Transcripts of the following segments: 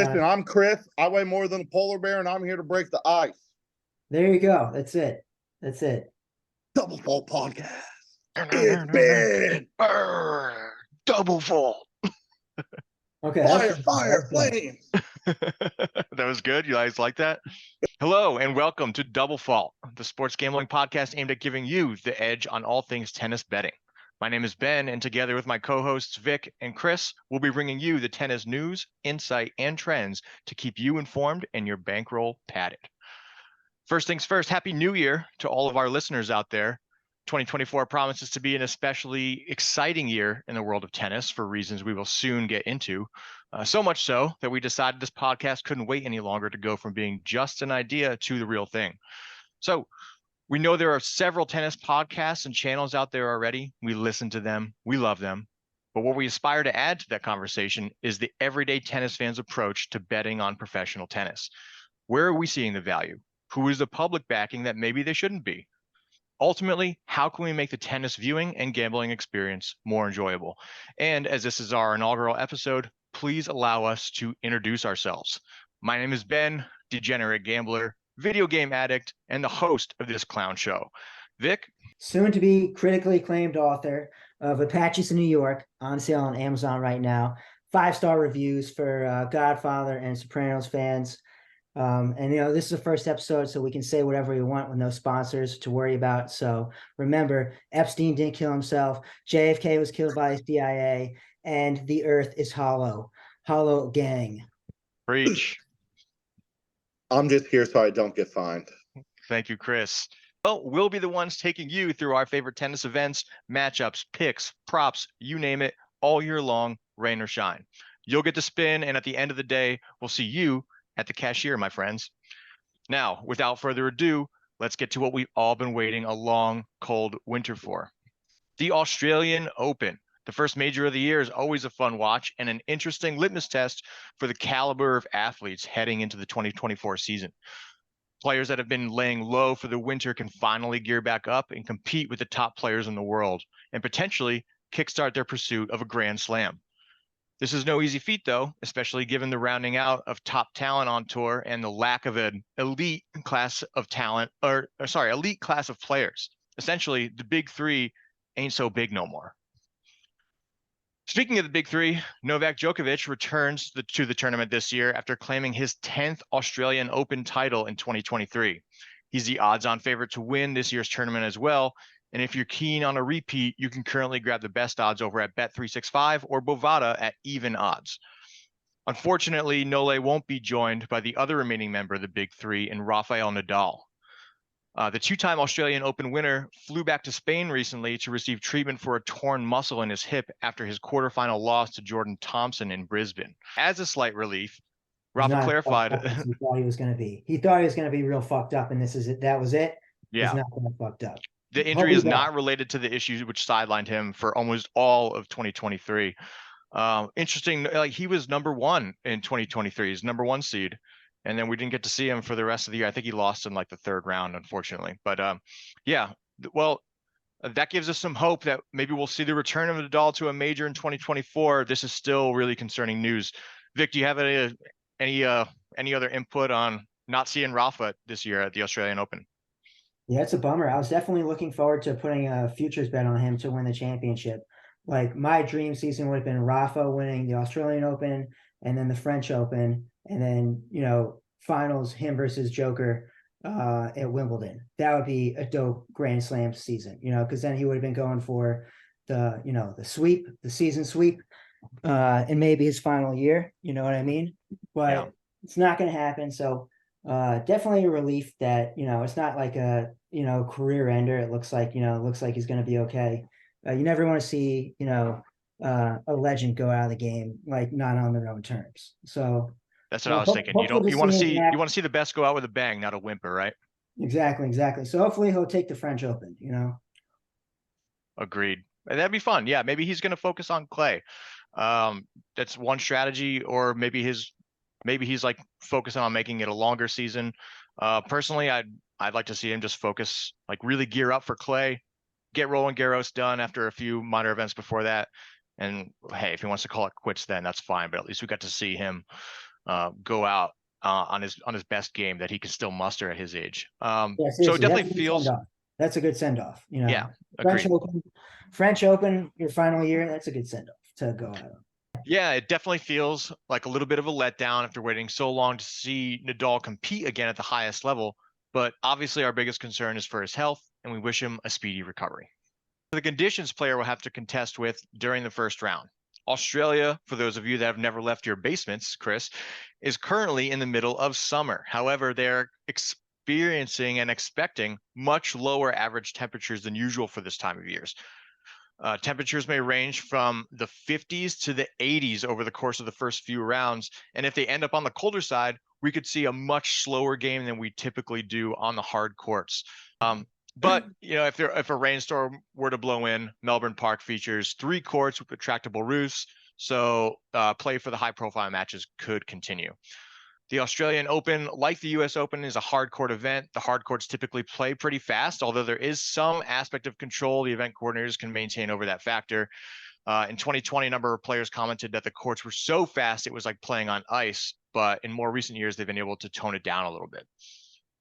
Listen, I'm Chris. I weigh more than a polar bear, and I'm here to break the ice. There you go. That's it. That's it. Double Fault Podcast. It's been Double fault. Okay. fire, flames. That was good. You guys like that? Hello and welcome to Double Fault, the sports gambling podcast aimed at giving you the edge on all things tennis betting. My name is Ben, and together with my co-hosts Vic and Chris, we'll be bringing you the tennis news, insight, and trends to keep you informed and your bankroll padded. First things first, Happy New Year to all of our listeners out there. 2024 promises to be an especially exciting year in the world of tennis for reasons we will soon get into. So much so that we decided this podcast couldn't wait any longer to go from being just an idea to the real thing. So we know there are several tennis podcasts and channels out there already. We listen to them. We love them. But what we aspire to add to that conversation is the everyday tennis fans' approach to betting on professional tennis. Where are we seeing the value? Who is the public backing that maybe they shouldn't be? Ultimately, how can we make the tennis viewing and gambling experience more enjoyable? And as this is our inaugural episode, please allow us to introduce ourselves. My name is Ben, degenerate gambler, video game addict, and the host of this clown show. Vic? Soon to be critically acclaimed author of Apaches in New York, on sale on Amazon right now. 5-star reviews for Godfather and Sopranos fans. And this is the first episode, so we can say whatever we want with no sponsors to worry about. So remember, Epstein didn't kill himself. JFK was killed by the CIA, and the earth is hollow. Hollow gang. Preach. I'm just here so I don't get fined. Thank you, Chris. Well, we'll be the ones taking you through our favorite tennis events, matchups, picks, props, you name it, all year long, rain or shine. You'll get to spin, and at the end of the day, we'll see you at the cashier, my friends. Now, without further ado, let's get to what we've all been waiting a long, cold winter for. The Australian Open. The first major of the year is always a fun watch and an interesting litmus test for the caliber of athletes heading into the 2024 season. Players that have been laying low for the winter can finally gear back up and compete with the top players in the world and potentially kickstart their pursuit of a Grand Slam. This is no easy feat, though, especially given the rounding out of top talent on tour and the lack of an elite class of elite class of players. Essentially, the big three ain't so big no more. Speaking of the big three, Novak Djokovic returns to the tournament this year after claiming his 10th Australian Open title in 2023. He's the odds-on favorite to win this year's tournament as well. And if you're keen on a repeat, you can currently grab the best odds over at Bet365 or Bovada at even odds. Unfortunately, Nole won't be joined by the other remaining member of the big three in Rafael Nadal. The two-time Australian Open winner flew back to Spain recently to receive treatment for a torn muscle in his hip after his quarterfinal loss to Jordan Thompson in Brisbane. As a slight relief, Rafa clarified. He thought he was going to be. He thought he was going to be real fucked up, and this is it. That was it. Yeah. He's not that fucked up. The injury is not related to the issues which sidelined him for almost all of 2023. Interesting, like he was number one in 2023, he's number one seed. And then we didn't get to see him for the rest of the year. I think he lost in like the third round, unfortunately. But that gives us some hope that maybe we'll see the return of Nadal to a major in 2024. This is still really concerning news. Vic, do you have any other input on not seeing Rafa this year at the Australian Open? Yeah, it's a bummer. I was definitely looking forward to putting a futures bet on him to win the championship. Like my dream season would have been Rafa winning the Australian Open and then the French Open, and then, finals, him versus Joker at Wimbledon. That would be a dope Grand Slam season, because then he would have been going for the sweep, the season sweep, and maybe his final year, you know what I mean? But It's not going to happen. So definitely a relief that, it's not like a, career ender. It looks like he's going to be okay. You never want to see, a legend go out of the game, like not on their own terms. So that's what I was thinking. You want to see the best go out with a bang, not a whimper, right? Exactly. So hopefully he'll take the French Open, Agreed. That'd be fun. Yeah, maybe he's going to focus on clay. That's one strategy, or maybe he's like focusing on making it a longer season. Personally, I'd like to see him just focus, like really gear up for clay, get Roland Garros done after a few minor events before that. And hey, if he wants to call it quits, then that's fine. But at least we got to see him go out on his best game that he can still muster at his age. Yeah, So seriously, it definitely feels, that's a good send-off. You know, yeah, agreed. French Open, your final year, that's a good send-off to go out on. Yeah, it definitely feels like a little bit of a letdown after waiting so long to see Nadal compete again at the highest level. But obviously, our biggest concern is for his health, and we wish him a speedy recovery. The conditions player will have to contest with during the first round. Australia, for those of you that have never left your basements, Chris, is currently in the middle of summer. However, they're experiencing and expecting much lower average temperatures than usual for this time of years. Temperatures may range from the 50s to the 80s over the course of the first few rounds. And if they end up on the colder side, we could see a much slower game than we typically do on the hard courts. But if a rainstorm were to blow in, Melbourne Park features 3 courts with retractable roofs, so play for the high-profile matches could continue. The Australian Open, like the US Open, is a hard court event. The hard courts typically play pretty fast, although there is some aspect of control the event coordinators can maintain over that factor. In 2020, a number of players commented that the courts were so fast it was like playing on ice, but in more recent years, they've been able to tone it down a little bit.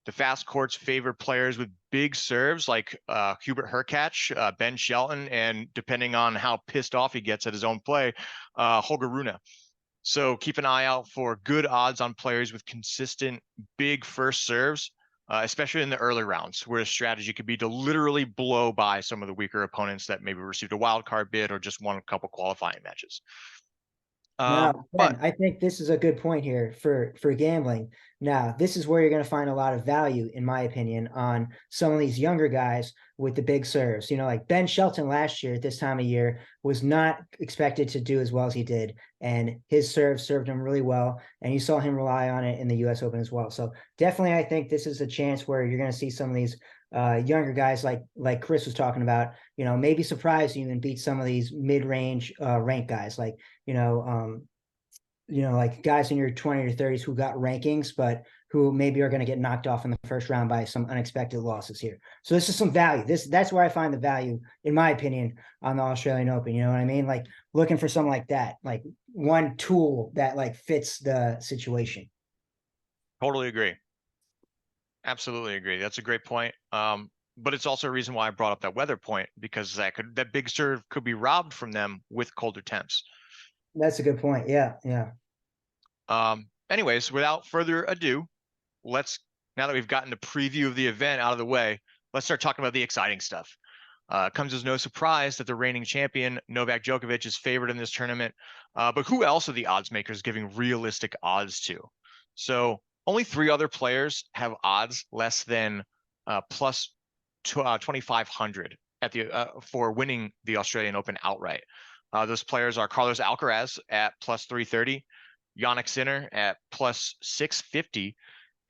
The fast courts favor players with big serves like Hubert Hurkacz, Ben Shelton, and depending on how pissed off he gets at his own play, Holger Rune. So keep an eye out for good odds on players with consistent big first serves, especially in the early rounds, where a strategy could be to literally blow by some of the weaker opponents that maybe received a wild card bid or just won a couple qualifying matches. Now, Ben, I think this is a good point here for gambling. Now, this is where you're going to find a lot of value, in my opinion, on some of these younger guys with the big serves. You know, like Ben Shelton last year at this time of year was not expected to do as well as he did, and his served him really well, and you saw him rely on it in the U.S. Open as well. So definitely, I think this is a chance where you're going to see some of these younger guys like Chris was talking about, you know, maybe surprise you and beat some of these mid-range ranked guys like, like guys in your 20s or 30s who got rankings, but who maybe are going to get knocked off in the first round by some unexpected losses here. So this is some value. That's where I find the value, in my opinion, on the Australian Open. You know what I mean? Like looking for something like that, like one tool that like fits the situation. Totally agree. Absolutely agree. That's a great point. But it's also a reason why I brought up that weather point, because that big serve could be robbed from them with colder temps. That's a good point. Yeah. Anyways, without further ado, now that we've gotten the preview of the event out of the way, let's start talking about the exciting stuff. It comes as no surprise that the reigning champion, Novak Djokovic, is favored in this tournament. But who else are the odds makers giving realistic odds to? So only 3 other players have odds less than plus 2,500 for winning the Australian Open outright. Those players are Carlos Alcaraz at plus 330, Jannik Sinner at plus 650,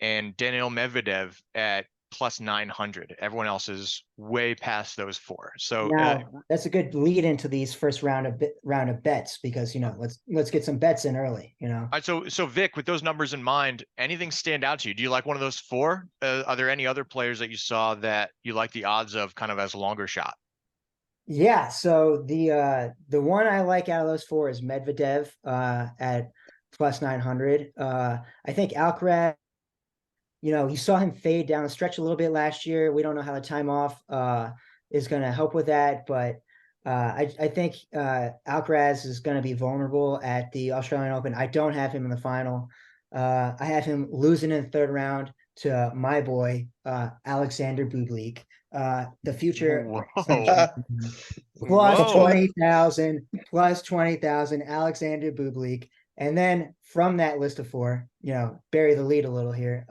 and Daniil Medvedev at plus 900. Everyone else is way past those 4. So now, that's a good lead into these first round of bets, because let's get some bets in early. So Vic, with those numbers in mind, anything stand out to you? Do you like one of those 4? Are there any other players that you saw that you like the odds of kind of as a longer shot? Yeah, so the one I like out of those 4 is Medvedev at plus 900. I think Alcaraz, you saw him fade down the stretch a little bit last year. We don't know how the time off is going to help with that, but I think Alcaraz is going to be vulnerable at the Australian Open. I don't have him in the final. I have him losing in the 3rd round to my boy Alexander Bublik. The future plus 20,000 Alexander Bublik. And then from that list of 4, bury the lead a little here.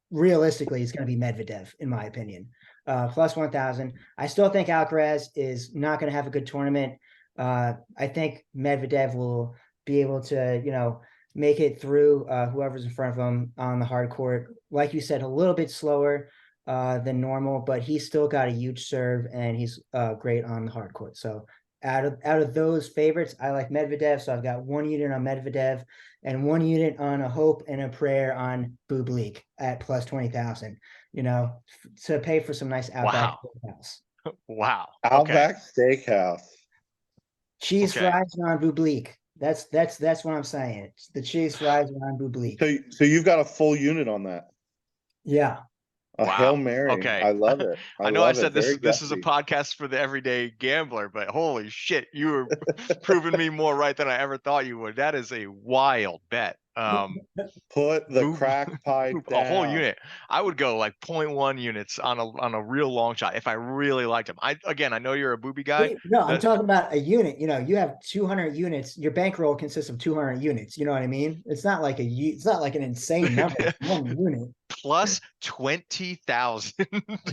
Realistically, it's going to be Medvedev, in my opinion. Plus 1,000. I still think Alcaraz is not going to have a good tournament. I think Medvedev will be able to, make it through whoever's in front of him on the hard court. Like you said, a little bit slower than normal, but he's still got a huge serve and he's great on the hard court. So out of those favorites, I like Medvedev. So I've got 1 unit on Medvedev and 1 unit on a hope and a prayer on Bublik at plus 20,000, to pay for some nice Outback Steakhouse. Wow. Outback Steakhouse. Cheese fries on Bublik. That's what I'm saying. It's the Chiefs rise around Bublik. So you've got a full unit on that. Yeah. A Wow. Hail Mary. Okay. I love it. I know I said Very this is a gutsy. podcast for the everyday gambler, but holy shit, you were proving me more right than I ever thought you would. That is a wild bet. Put the Boop- crack pipe down. A whole unit. I would go like 0.1 units on a real long shot if I really liked him. I know you're a booby guy. No, I'm talking about a unit. You know, you have 200 units. Your bankroll consists of 200 units. You know what I mean? It's not like it's not like an insane number. It's one unit. Plus 20,000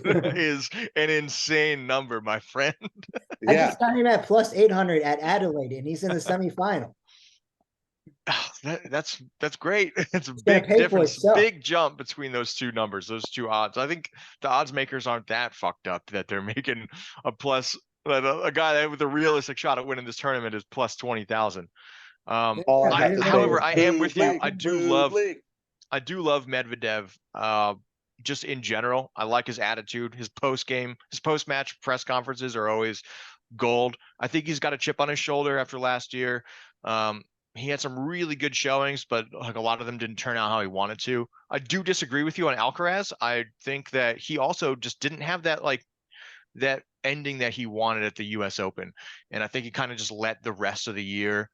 is an insane number, my friend. I just got him at plus 800 at Adelaide, and he's in the semifinal. That's great. It's a big difference, big jump between those two numbers, those two odds. I think the odds makers aren't that fucked up that they're making a plus. A guy with a realistic shot at winning this tournament is plus 20,000. However, I am with you. I do love Medvedev. Just in general, I like his attitude. His post-match press conferences are always gold. I think he's got a chip on his shoulder after last year. He had some really good showings, but like a lot of them didn't turn out how he wanted to. I do disagree with you on Alcaraz. I think that he also just didn't have that ending that he wanted at the US Open. And I think he kind of just let the rest of the year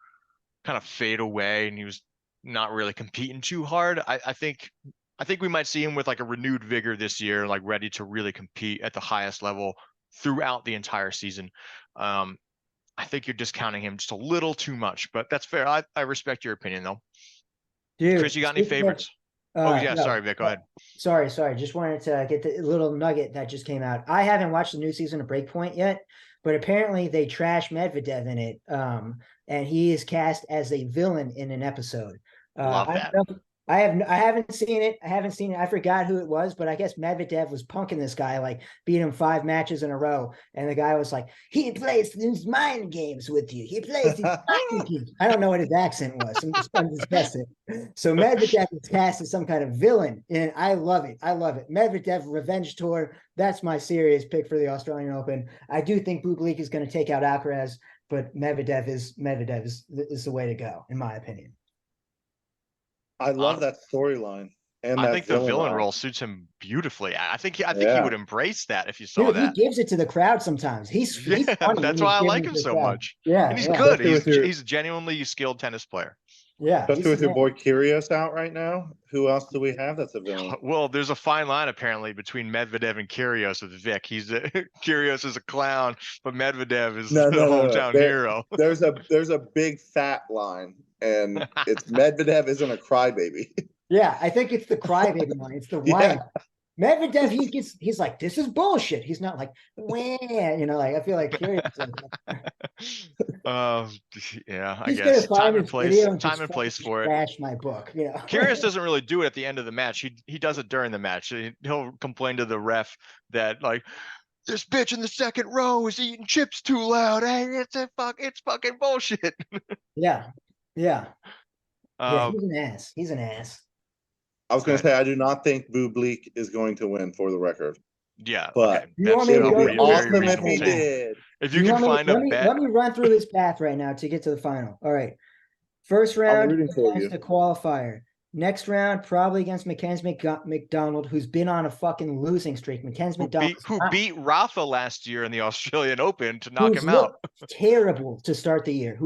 kind of fade away, and he was not really competing too hard. I think we might see him with like a renewed vigor this year, like ready to really compete at the highest level throughout the entire season. I think you're discounting him just a little too much, but that's fair. I respect your opinion though. Dude, Chris, you got any favorites? No, sorry, Vic, go ahead. Sorry. Just wanted to get the little nugget that just came out. I haven't watched the new season of Breakpoint yet, but apparently they trash Medvedev in it. And he is cast as a villain in an episode. Love that. I haven't seen it. I forgot who it was, but I guess Medvedev was punking this guy, like beat him 5 matches in a row. And the guy was like, he plays these mind games with you. He plays these mind games. I don't know what his accent was. I'm just guessing. So Medvedev is cast as some kind of villain, and I love it. Medvedev Revenge Tour. That's my serious pick for the Australian Open. I do think Bublik is going to take out Alcaraz, but Medvedev is the way to go, in my opinion. I love that storyline. And I think the villain role suits him beautifully. I think he would embrace that if you saw that. He gives it to the crowd sometimes. He's funny. That's why I like him so much. Yeah, and he's good. He's a genuinely skilled tennis player. Yeah, especially with your boy Kyrgios out right now. Who else do we have that's a villain? Well, there's a fine line apparently between Medvedev and Kyrgios with Vic. Kyrgios is a clown, but Medvedev is the hometown hero. There's a big fat line, and it's Medvedev isn't a crybaby. Yeah, I think it's the crybaby line. It's the whine. Medvedev, he's like, this is bullshit. He's not like, wah, like I feel like Kyrgios. I guess time and place for it. Trash my book. Kyrgios doesn't really do it at the end of the match. He does it during the match. He'll complain to the ref that like, this bitch in the second row is eating chips too loud. Hey, it's fucking bullshit. Yeah. He's an ass. I was going to say, I do not think Bublik is going to win, for the record. Yeah, but okay. That's awesome if he did. If you can find a bet. Let me run through this path right now to get to the final. All right. First round against the qualifier. Next round, probably against Mackenzie McDonald, who's been on a fucking losing streak. Mackenzie McDonald, who beat Rafa last year in the Australian Open to knock him out. Terrible to start the year.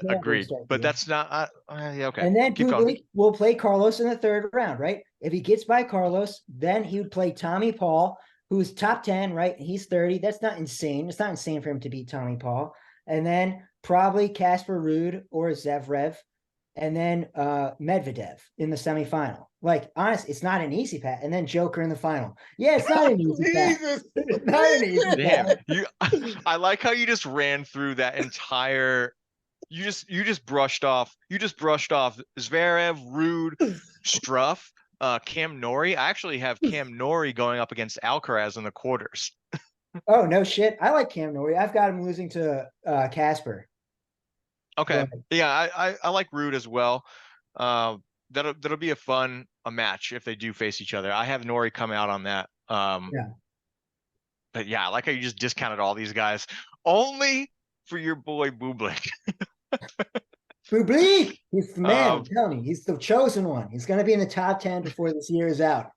Agreed. But that's not okay. And then Bublik will play Carlos in the third round, right? If he gets by Carlos, then he would play Tommy Paul, who's top 10, right? He's 30. That's not insane. It's not insane for him to beat Tommy Paul. And then probably Casper Ruud or Zverev. And then Medvedev in the semifinal. Like, honestly, it's not an easy path. And then Joker in the final. Yeah, it's not an easy path. It's not an easy path. I like how you just ran through that entire. You just brushed off. Zverev, Ruud, Struff, Cam Norrie. I actually have Cam Norrie going up against Alcaraz in the quarters. Oh no shit! I like Cam Norrie. I've got him losing to Casper. Okay. Yeah, I like Ruud as well. That'll be a match if they do face each other. I have Norrie come out on that. But yeah, I like how you just discounted all these guys only for your boy Bublik. Bublik, he's the man. I'm Um, telling you, he's the chosen one. He's going to be in the top 10 before this year is out.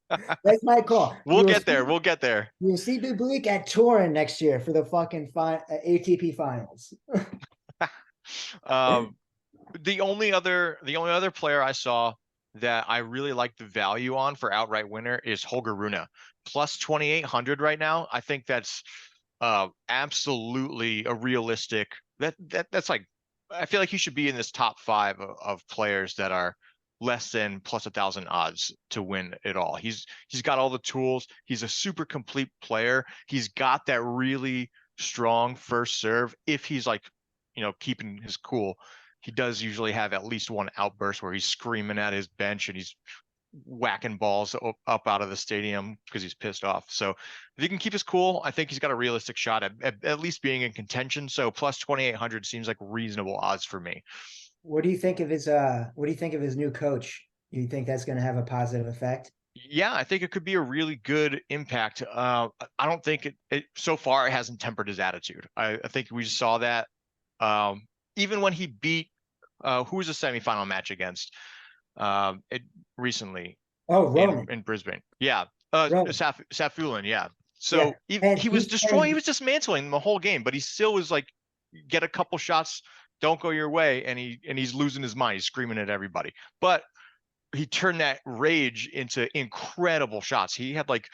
That's my call. we'll get there. We'll get there. You'll see Bublik at Turin next year for the fucking ATP finals. Um, the only other player I saw that I really like the value on for outright winner is Holger Rune, plus 2,800 right now. I think that's absolutely a realistic. That's like, I feel like he should be in this top 5 of players that are less than plus 1,000 odds to win it all. He's got all the tools. He's a super complete player. He's got that really strong first serve. If he's like, keeping his cool, he does usually have at least one outburst where he's screaming at his bench and he's whacking balls up out of the stadium because he's pissed off. So if he can keep his cool, I think he's got a realistic shot at least being in contention. So plus 2,800 seems like reasonable odds for me. What do you think of his new coach? Do you think that's going to have a positive effect? Yeah, I think it could be a really good impact. I don't think it so far it hasn't tempered his attitude. I think we saw that even when he beat who was the semifinal match against recently in Brisbane. Yeah. Safulin. Yeah. So yeah. he was destroying, he was dismantling the whole game, but he still was like, get a couple shots, don't go your way. And he's losing his mind. He's screaming at everybody, but he turned that rage into incredible shots. He had like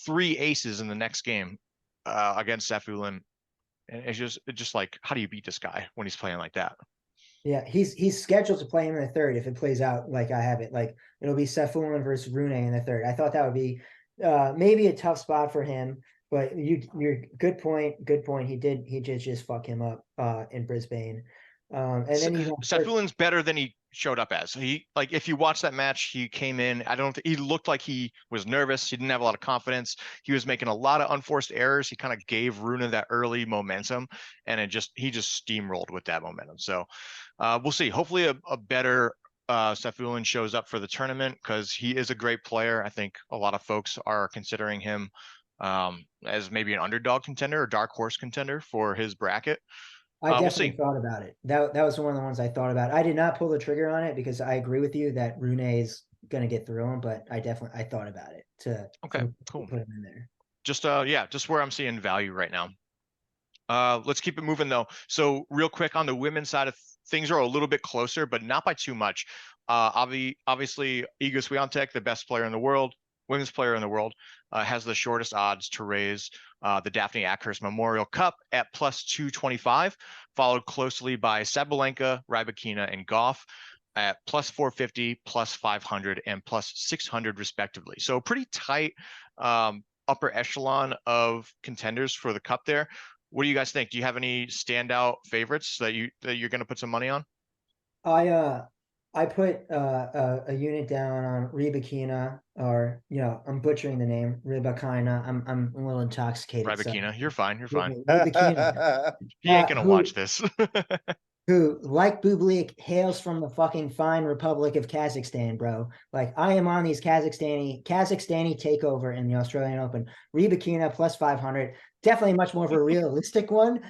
3 aces in the next game against Safulin. And it's just like, how do you beat this guy when he's playing like that? Yeah, he's scheduled to play him in the third if it plays out like I have it. Like it'll be Safulin versus Rune in the third. I thought that would be maybe a tough spot for him, but you're good point. Good point. He did just fuck him up in Brisbane. And then Safulin's better than he showed up as. He, like, if you watch that match, he came in. I don't think he looked like he was nervous. He didn't have a lot of confidence. He was making a lot of unforced errors. He kind of gave Rune that early momentum, and he just steamrolled with that momentum. So we'll see. Hopefully a better Safulin shows up for the tournament because he is a great player. I think a lot of folks are considering him as maybe an underdog contender or dark horse contender for his bracket. I definitely thought about it. That was one of the ones I thought about. I did not pull the trigger on it because I agree with you that Rune is going to get through him, but I thought about it to cool. Put him in there. Just where I'm seeing value right now. Let's keep it moving though. So real quick on the women's side of things are a little bit closer, but not by too much. Obviously Iga Swiatek, the best player in the world, women's player in the world, has the shortest odds to raise the Daphne Akhurst Memorial Cup at plus 225, followed closely by Sabalenka, Rybakina, and Goff at plus 450, plus 500, and plus 600 respectively. So pretty tight upper echelon of contenders for the Cup there. What do you guys think? Do you have any standout favorites that you're going to put some money on? I put a unit down on Rybakina, or I'm butchering the name Rybakina. I'm a little intoxicated. Rybakina, so. You're fine. Rybakina. He ain't gonna watch this. Who, like Bublik, hails from the fucking fine Republic of Kazakhstan, bro. Like I am on these Kazakhstani takeover in the Australian Open. Rybakina plus 500, definitely much more of a realistic one.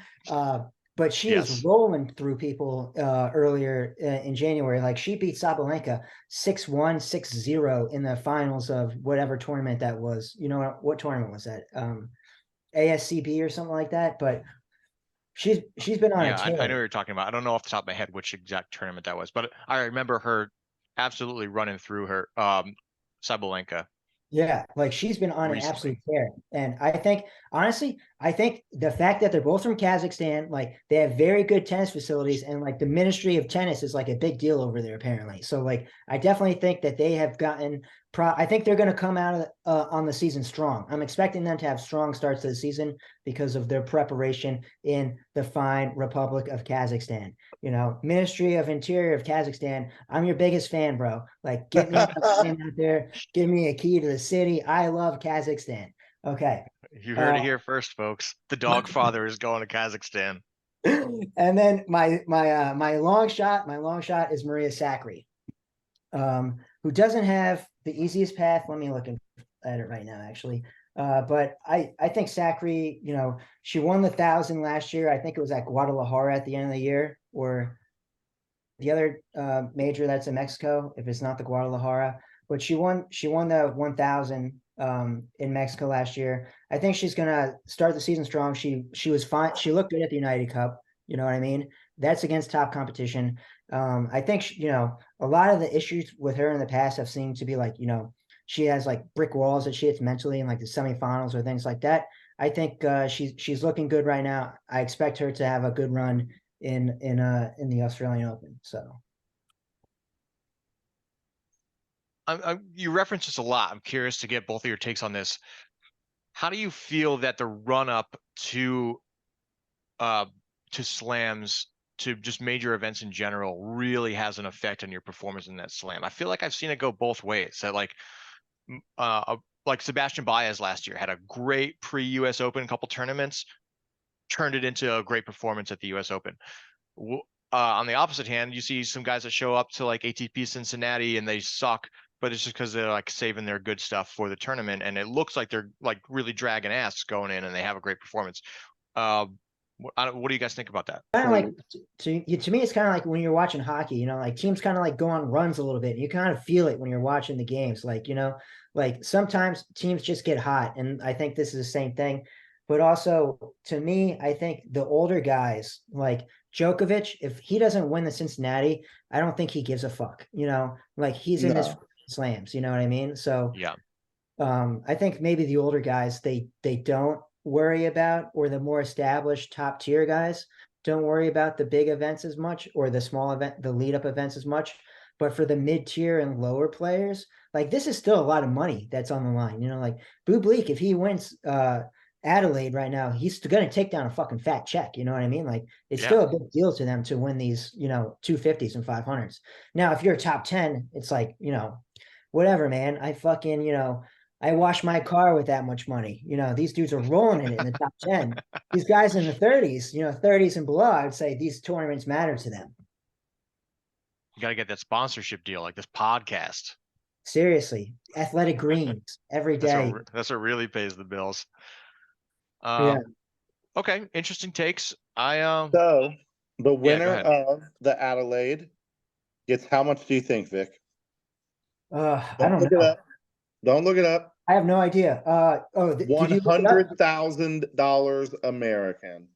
But she was rolling through people earlier in January. Like she beat Sabalenka 6-1, 6-0 in the finals of whatever tournament that was. You know what tournament was that? ASCB or something like that. But she's been on a tear. I know what you're talking about. I don't know off the top of my head which exact tournament that was, but I remember her absolutely running through her Sabalenka. Yeah, like she's been on an absolute tear. And I think, honestly, the fact that they're both from Kazakhstan, like they have very good tennis facilities, and like the Ministry of Tennis is like a big deal over there, apparently. So like, I definitely think that they have gotten, I think they're going to come out on the season strong. I'm expecting them to have strong starts to the season because of their preparation in the fine Republic of Kazakhstan. Ministry of Interior of Kazakhstan, I'm your biggest fan, bro. Like, get me out there, give me a key to the city. I love Kazakhstan. Okay. You heard it here first, folks. The dog father is going to Kazakhstan. And then my long shot is Maria Sakkari, who doesn't have the easiest path. Let me look at it right now, actually. But I think Sakkari, she won the 1,000 last year. I think it was at Guadalajara at the end of the year, or major that's in Mexico, if it's not the Guadalajara. But she won the 1,000 in Mexico last year. I think she's gonna start the season strong. She was fine. She looked good at the United Cup. You know what I mean? That's against top competition. I think a lot of the issues with her in the past have seemed to be like, she has like brick walls that she hits mentally in like the semifinals or things like that. I think she's looking good right now. I expect her to have a good run in the Australian Open. So you reference this a lot. I'm curious to get both of your takes on this. How do you feel that the run up to slams, to just major events in general, really has an effect on your performance in that slam? I feel like I've seen it go both ways. That like Sebastian Baez last year had a great pre-US Open couple tournaments, turned it into a great performance at the US Open. On the opposite hand, you see some guys that show up to like ATP Cincinnati and they suck, but it's just because they're like saving their good stuff for the tournament, and it looks like they're like really dragging ass going in and they have a great performance. What do you guys think about that? kind of like to me, it's kind of like when you're watching hockey. Like teams kind of like go on runs a little bit. You kind of feel it when you're watching the games. Like sometimes teams just get hot, and I think this is the same thing. But also, to me, I think the older guys like Djokovic, if he doesn't win the Cincinnati, I don't think he gives a fuck. Like he's in his slams. You know what I mean? So yeah, I think maybe the older guys they don't worry about, or the more established top tier guys don't worry about the big events as much, or the small event, the lead up events as much. But for the mid tier and lower players, like this is still a lot of money that's on the line. Like Bublik, if he wins Adelaide right now, he's going to take down a fucking fat check. You know what I mean? Like it's still a big deal to them to win these, 250s and 500s. Now, if you're top 10, it's like, whatever, man. I fucking, I wash my car with that much money. These dudes are rolling in it in the top 10. These guys in the 30s, 30s and below, I would say these tournaments matter to them. You got to get that sponsorship deal, like this podcast. Seriously, Athletic Greens every day. That's what really pays the bills. Yeah. Okay, interesting takes. So the winner of the Adelaide gets how much do you think, Vic? I don't know. Don't look it up. I have no idea. $100,000 American.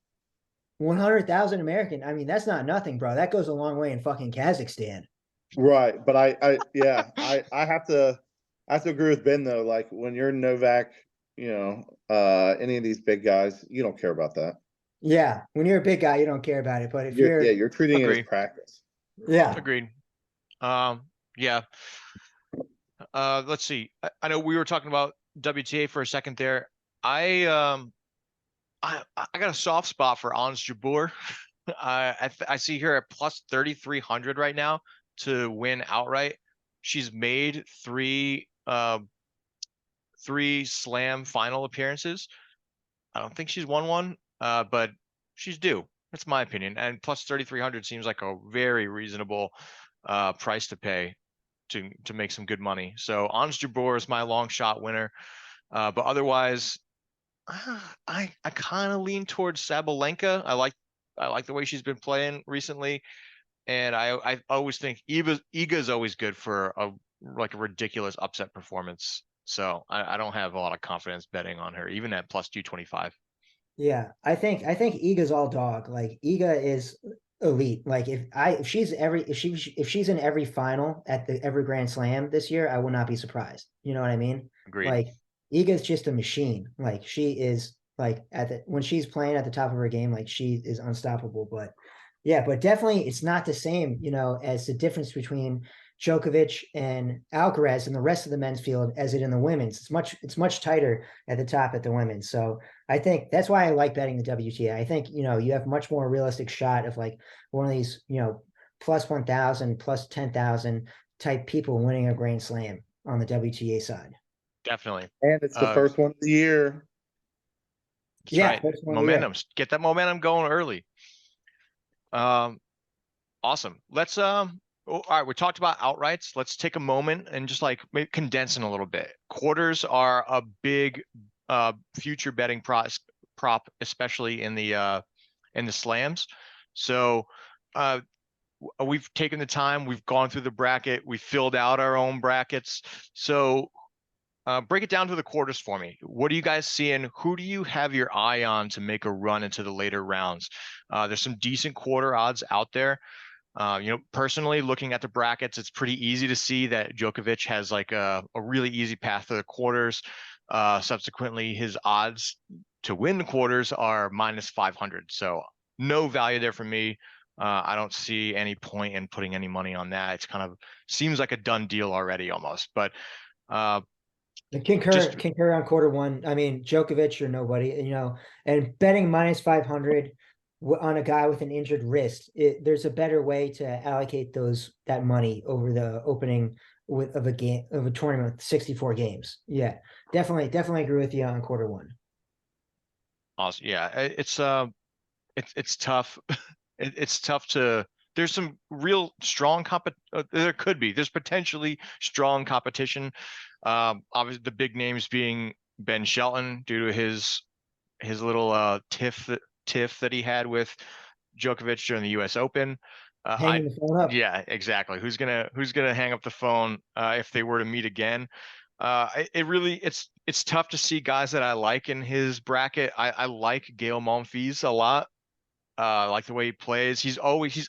100,000 American. I mean, that's not nothing, bro. That goes a long way in fucking Kazakhstan. Right, but I have to agree with Ben though. Like when you're Novak, any of these big guys, you don't care about that. Yeah, when you're a big guy, you don't care about it. But if you're treating it as practice. Yeah, agreed. Yeah. Let's see. I know we were talking about WTA for a second there. I got a soft spot for Ons Jabeur. I see her at plus 3,300 right now to win outright. She's made three slam final appearances. I don't think she's won one, but she's due. That's my opinion. And plus 3,300 seems like a very reasonable price to pay to make some good money. So Ons Jabeur is my long shot winner. But otherwise, I kind of lean towards Sabalenka. I like the way she's been playing recently, and I always think Iga is always good for a ridiculous upset performance. So I don't have a lot of confidence betting on her, even at plus 225. Yeah, I think Iga's all dog. Like Iga is elite. Like if she's in every final at every Grand Slam this year, I will not be surprised. You know what I mean? Agreed. Like Iga's just a machine. Like she is like when she's playing at the top of her game, like she is unstoppable. But yeah, but definitely it's not the same, as the difference between Djokovic and Alcaraz and the rest of the men's field as it in the women's. It's much tighter at the top at the women's. So I think that's why I like betting the WTA. I think, you have much more realistic shot of like one of these, plus 1,000, plus 10,000 type people winning a Grand Slam on the WTA side. Definitely. And it's the first one of the year. Right. Momentum. Get that momentum going early. Awesome. Let's all right, we talked about outrights. Let's take a moment and just like maybe condense in a little bit. Quarters are a big future betting prop, especially in the slams. So we've taken the time, we've gone through the bracket, we filled out our own brackets. So break it down to the quarters for me. What are you guys seeing? Who do you have your eye on to make a run into the later rounds? There's some decent quarter odds out there. Personally, looking at the brackets, it's pretty easy to see that Djokovic has like a really easy path to the quarters. Subsequently, his odds to win the quarters are minus 500. So no value there for me. I don't see any point in putting any money on that. It's kind of seems like a done deal already almost. But concur on quarter one. I mean, Djokovic or nobody, and betting minus 500 on a guy with an injured wrist, there's a better way to allocate that money over the opening of a tournament with 64 games. Yeah, definitely agree with you on quarter one. Awesome. Yeah, it's tough. It's tough to. There's some real strong there's potentially strong competition. Obviously the big names being Ben Shelton due to his little tiff that he had with Djokovic during the U.S. Open. Hanging the phone up. Yeah, exactly. Who's gonna hang up the phone if they were to meet again? It's tough to see guys that I like in his bracket. I like Gael Monfils a lot. I like the way he plays. He's always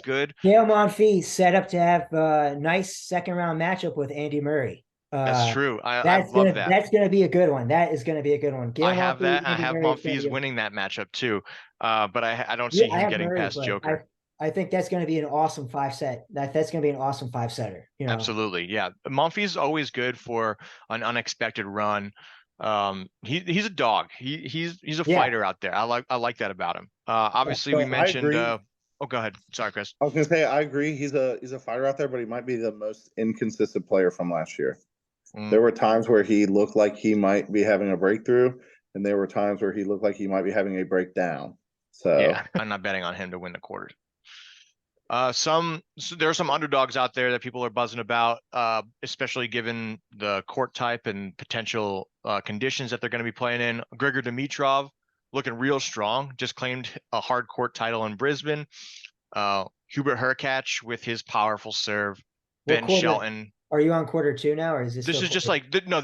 good. Gael Monfils set up to have a nice second round matchup with Andy Murray. That's true. I love that. That's gonna be a good one. That is gonna be a good one. I have that. I have Monfils winning that matchup too. But I don't see him getting past Joker. I think that's going to be an awesome 5-set. That's going to be an awesome 5-setter. Absolutely, yeah. Monfils is always good for an unexpected run. He's a dog. He's a fighter out there. I like that about him. Obviously, we mentioned. Go ahead. Sorry, Chris. I was going to say I agree. He's a fighter out there, but he might be the most inconsistent player from last year. There were times where he looked like he might be having a breakthrough, and there were times where he looked like he might be having a breakdown. So yeah, I'm not betting on him to win the quarters. There are some underdogs out there that people are buzzing about, especially given the court type and potential conditions that they're going to be playing in. Grigor Dimitrov looking real strong, just claimed a hard court title in Brisbane. Hubert Hurkacz with his powerful serve. Ben Shelton. Are you on quarter two now, or is this? This is just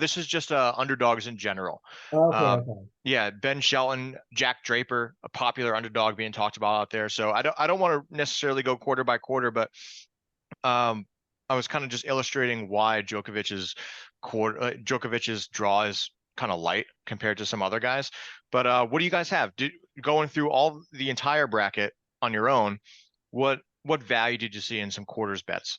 this is just underdogs in general. Okay. Yeah, Ben Shelton, Jack Draper, a popular underdog being talked about out there. So I don't want to necessarily go quarter by quarter, but I was kind of just illustrating why Djokovic's draw is kind of light compared to some other guys. But what do you guys have? Going through the entire bracket on your own, what value did you see in some quarters bets?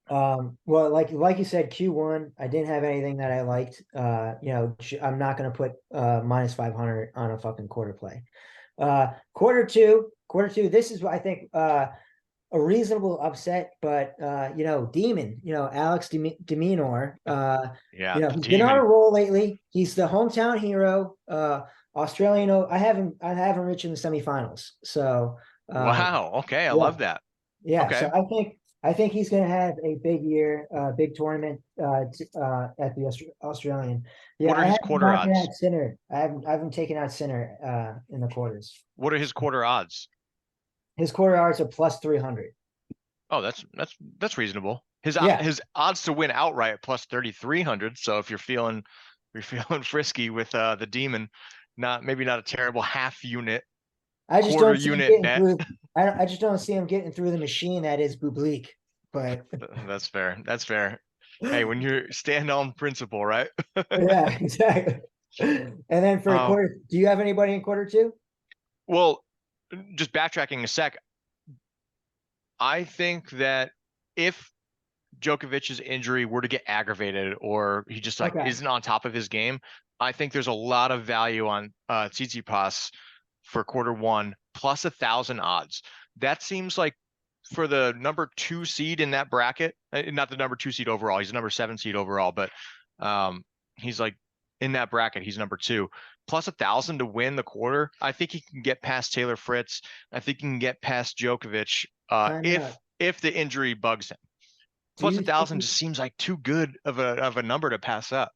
Well, like you said, Q1, I didn't have anything that I liked. I'm not going to put minus 500 on a fucking quarter play. Quarter two, this is, I think, a reasonable upset, but Demon, Alex de Minaur, he's been on a roll lately. He's the hometown hero. Australian, I have him reaching the semifinals. So wow, okay, I love that. Yeah, okay. So I think he's going to have a big year, big tournament at the Australian. Yeah, what are his quarter odds? I haven't taken out Sinner in the quarters. What are his quarter odds? His quarter odds are plus 300. Oh, that's reasonable. His odds to win outright at plus 3,300. So if you're feeling frisky with the Demon, maybe not a terrible half unit. I just don't see him getting through. I just don't see him getting through the machine that is Bublik. But that's fair. Hey, when you stand on principle, right? Yeah, exactly. And then for quarter, do you have anybody in quarter two? Well, just backtracking a sec. I think that if Djokovic's injury were to get aggravated, or he just isn't on top of his game, I think there's a lot of value on Tsitsipas for quarter one plus 1,000 odds. That seems like for the number 2 seed in that bracket, not the number 2 seed overall, he's the number 7 seed overall, but he's like in that bracket, he's number 2 plus 1,000 to win the quarter. I think he can get past Taylor Fritz. I think he can get past Djokovic if the injury bugs him. Plus 1,000 just seems like too good of a number to pass up.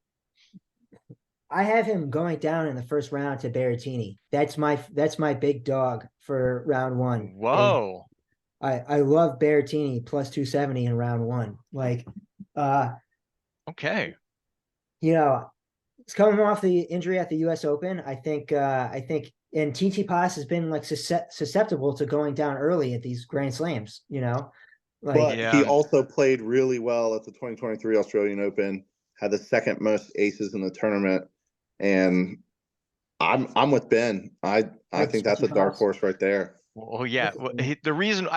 I have him going down in the first round to Berrettini. That's my big dog for round one. Whoa. I love Berrettini plus 270 in round one. Like, Okay. you know, it's coming off the injury at the U.S. Open. I think, and TT Pass has been like susceptible to going down early at these Grand Slams. Like, But he Yeah. also played really well at the 2023 Australian Open, had the second most aces in the tournament, and I'm with Ben. I Like think that's a dark Tsitsipas. horse right there. Well, yeah. Well, I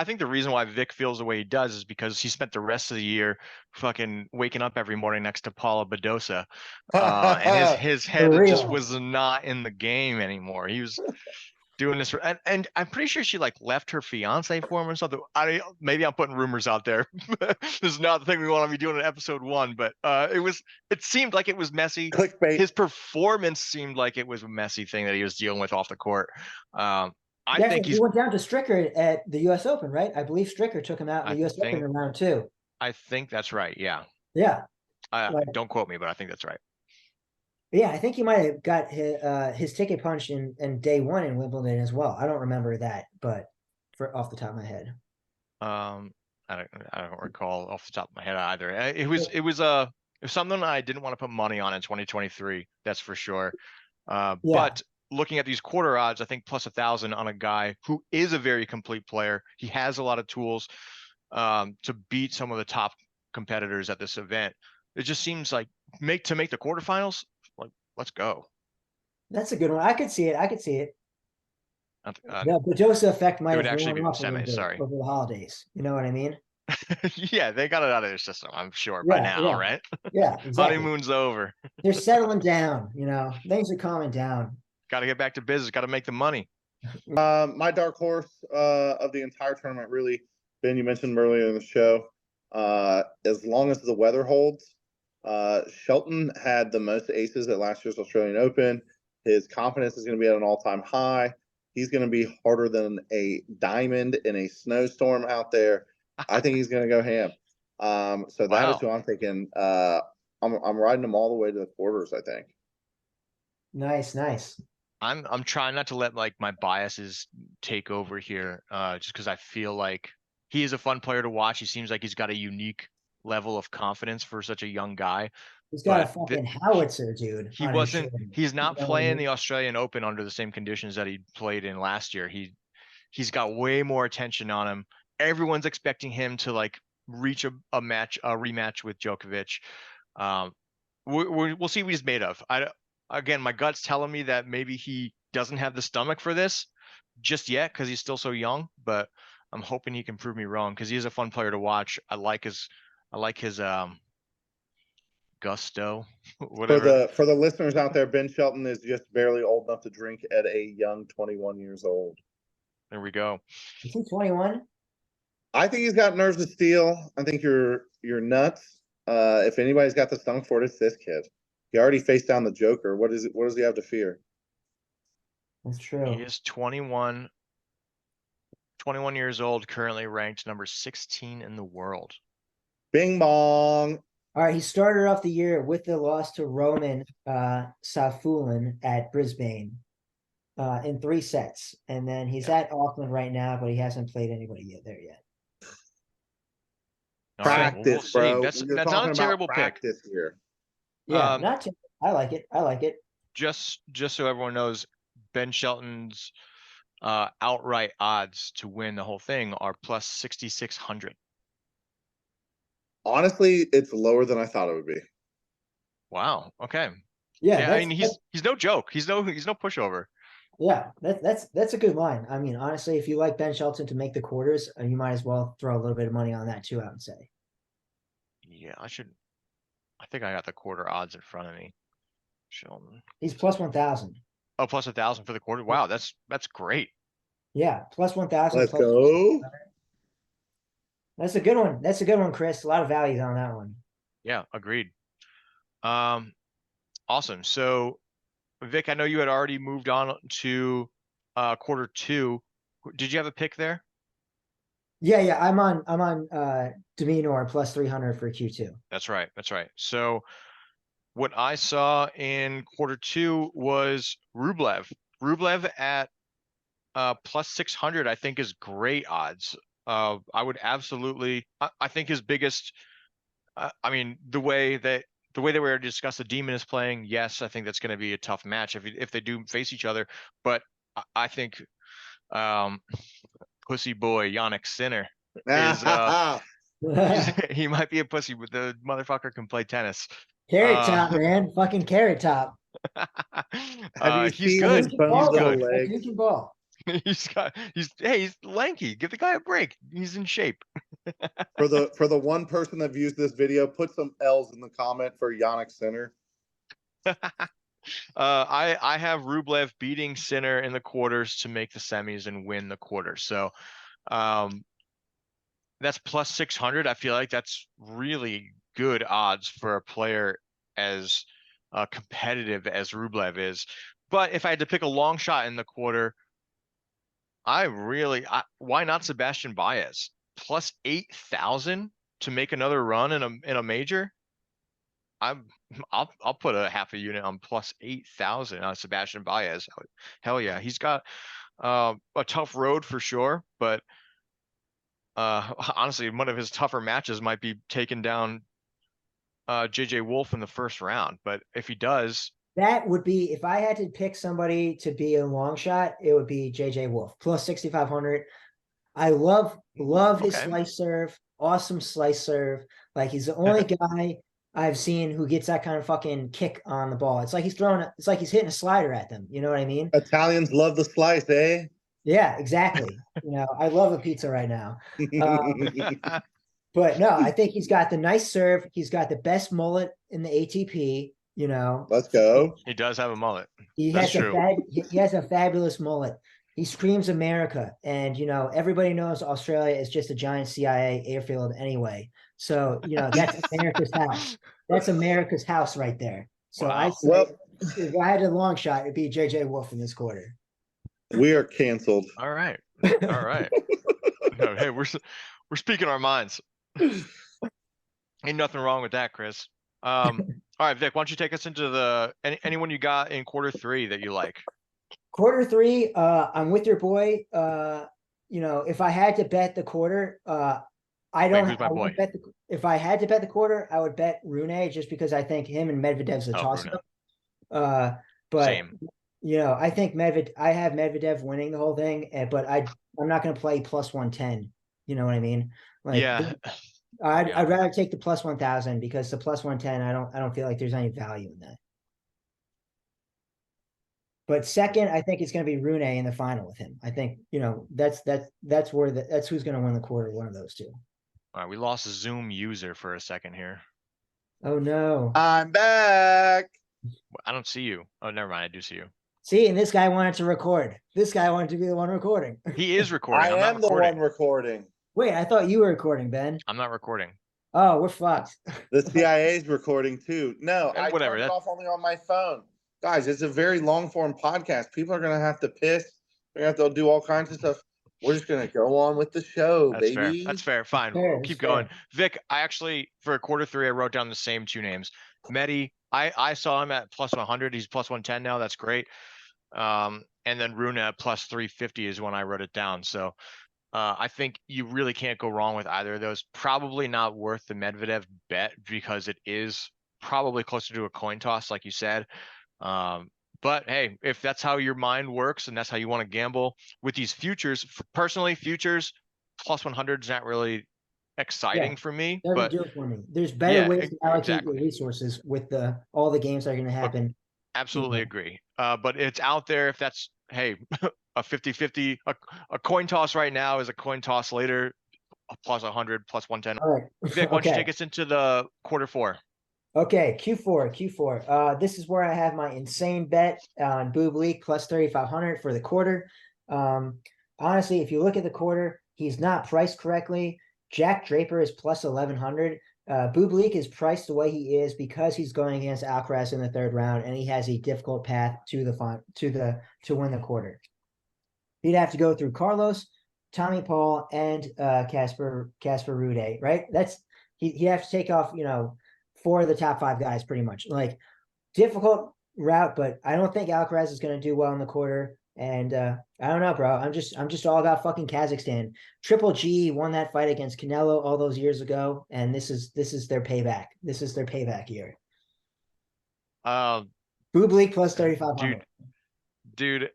think the reason why Vic feels the way he does is because he spent the rest of the year fucking waking up every morning next to Paula Badosa, and his head For just real. was not in the game anymore. He was doing this, and I'm pretty sure she like left her fiance for him or something. Maybe I'm putting rumors out there. This is not the thing we want to be doing in episode 1, but it seemed like it was messy. Clickbait. His performance seemed like it was a messy thing that he was dealing with off the court. I think He he's. went down to Stricker at the U.S. Open, right? I believe Stricker took him out in I the U.S. Open think. in round 2. I think that's right. Yeah. Yeah. Like, Don't quote me, but I think that's right. yeah, I think he might have got his ticket punched in day 1 in Wimbledon as well. I don't remember that, but off the top of my head. I don't recall off the top of my head either. It was something I didn't want to put money on in 2023. That's for sure. Yeah. But looking at these quarter odds, I think plus 1,000 on a guy who is a very complete player. He has a lot of tools to beat some of the top competitors at this event. It just seems like make the quarterfinals. Like, let's go. That's a good one. I could see it. Uh, The Badosa effect might it would have actually worn be off a little semis. bit Sorry. over the holidays. You know what I mean? Yeah, they got it out of their system, I'm sure, by now, right? Yeah, exactly. Honeymoon's over. They're settling down, things are calming down. Got to get back to business. Got to make the money. My dark horse of the entire tournament, really, Ben, you mentioned earlier in the show, as long as the weather holds, Shelton had the most aces at last year's Australian Open. His confidence is going to be at an all-time high. He's going to be harder than a diamond in a snowstorm out there. I think he's going to go ham. So that is who I'm thinking. I'm riding him all the way to the quarters, I think. Nice. I'm trying not to let like my biases take over here, just because I feel like he is a fun player to watch. He seems like he's got a unique level of confidence for such a young guy. He's got a fucking howitzer, dude. He's not playing the Australian Open under the same conditions that he played in last year. He's got way more attention on him. Everyone's expecting him to like reach a rematch with Djokovic. We'll see what he's made of. Again, my gut's telling me that maybe he doesn't have the stomach for this just yet because he's still so young, but I'm hoping he can prove me wrong because he is a fun player to watch. I like his gusto. Whatever. For the listeners out there, Ben Shelton is just barely old enough to drink at a young 21 years old. There we go. Is he 21? I think he's got nerves of steel. I think you're nuts. If anybody's got the stomach for it, it's this kid. He already faced down the Joker. What does he have to fear? That's true. He is 21 years old, currently ranked number 16 in the world. Bing bong. All right, he started off the year with the loss to Roman Safiullin at Brisbane in 3 sets. And then he's at Auckland right now, but he hasn't played anybody there yet. Practice, bro. That's not a terrible pick. Here. Yeah, I like it. Just so everyone knows, Ben Shelton's outright odds to win the whole thing are plus 6,600. Honestly, it's lower than I thought it would be. Wow. Okay. Yeah, I mean, he's no joke. He's no pushover. Yeah, that's a good line. I mean, honestly, if you like Ben Shelton to make the quarters, you might as well throw a little bit of money on that too, I would say. Yeah, I think I got the quarter odds in front of me. Shelton. He's plus 1,000. Oh, plus 1,000 for the quarter. Wow, that's great. Yeah, plus 1,000. Let's go. That's a good one, Chris. A lot of value on that one. Yeah, agreed. Awesome. So, Vic, I know you had already moved on to quarter 2. Did you have a pick there? Yeah. I'm on Deminor plus 300 for Q2. That's right. So what I saw in quarter 2 was Rublev. Rublev at plus 600, I think, is great odds. I would absolutely. I think his biggest. I mean, the way that we already discussed, the Demon is playing. Yes, I think that's going to be a tough match if they do face each other. But I think pussy boy Yannick Sinner is he might be a pussy, but the motherfucker can play tennis. Carrot top, man. Fucking carrot top. Have you he's seen good. his bones He's on good. legs? You can ball. He's lanky. Give the guy a break. He's in shape. For the one person that views this video, put some L's in the comment for Yannick Sinner. I have Rublev beating Sinner in the quarters to make the semis and win the quarter. So that's plus 600. I feel like that's really good odds for a player as competitive as Rublev is. But if I had to pick a long shot in the quarter, why not Sebastian Baez? Plus 8,000 to make another run in a major. I'll put a half a unit on plus 8,000 on Sebastian Baez. Hell yeah, he's got a tough road for sure, but honestly, one of his tougher matches might be taking down JJ Wolf in the first round. But if he does, that would be, if I had to pick somebody to be a long shot, it would be JJ Wolf plus 6,500. I love his slice serve. Awesome slice serve. Like, he's the only guy I've seen who gets that kind of fucking kick on the ball. It's like he's hitting a slider at them. You know what I mean? Italians love the slice, eh? Yeah, exactly. I love a pizza right now. But no, I think he's got the nice serve. He's got the best mullet in the ATP. Let's go. He does have a mullet. He has a fabulous mullet. He screams America, and everybody knows Australia is just a giant CIA airfield anyway. So that's America's house. That's America's house right there. So wow. If I had a long shot, it'd be JJ Wolf in this quarter. We are canceled. All right. No, hey, we're speaking our minds. Ain't nothing wrong with that, Chris. All right, Vic, why don't you take us into anyone you got in quarter 3 that you like? Quarter 3, I'm with your boy. If I had to bet the quarter, if I had to bet the quarter, I would bet Rune, just because I think him and Medvedev's a toss-up. But same. I think I have Medvedev winning the whole thing, but I'm not going to play plus 110. You know what I mean? Like, yeah. I'd rather take the plus 1,000, because the plus 110, I don't feel like there's any value in that. But second, I think it's going to be Rune in the final with him. I think that's who's going to win the quarter. One of those two. All right, we lost a Zoom user for a second here. Oh no! I'm back. I don't see you. Oh, never mind. I do see you. See, and this guy wanted to record. This guy wanted to be the one recording. He is recording. I am the one recording. Wait, I thought you were recording, Ben. I'm not recording. Oh, we're fucked. The CIA's recording too. No, I whatever. turned it off only on my phone. Guys, it's a very long form podcast. People are gonna have to piss. They're gonna have to do all kinds of stuff. We're just gonna go on with the show, That's baby. That's fair. Fine. We'll keep going. Vic, I actually, for quarter 3, I wrote down the same two names. Medi, I saw him at plus 100. He's plus 110 now. That's great. And then Rune at plus 350 is when I wrote it down. So I think you really can't go wrong with either of those. Probably not worth the Medvedev bet, because it is probably closer to a coin toss, like you said. But hey, if that's how your mind works and that's how you want to gamble with these futures, personally, futures plus 100 is not really exciting for me. But do it for me. There's better ways to allocate your resources with all the games that are going to happen. Absolutely agree. But it's out there. If that's, hey, a 50-50, a coin toss right now is a coin toss later, plus 100, plus 110. All right. Vic, why don't you take us into the quarter 4? Okay, Q4. This is where I have my insane bet on Bublik plus 3,500 for the quarter. Honestly, if you look at the quarter, he's not priced correctly. Jack Draper is plus 1,100. Bublik is priced the way he is because he's going against Alcaraz in the 3rd round, and he has a difficult path to win the quarter. He'd have to go through Carlos, Tommy Paul, and Casper Ruud, right? He'd have to take off 4 of the top 5 guys, pretty much. Like, difficult route, but I don't think Alcaraz is going to do well in the quarter. And I don't know, bro. I'm just all about fucking Kazakhstan. Triple G won that fight against Canelo all those years ago, and this is their payback. This is their payback year. Bublik plus 3,500. Dude,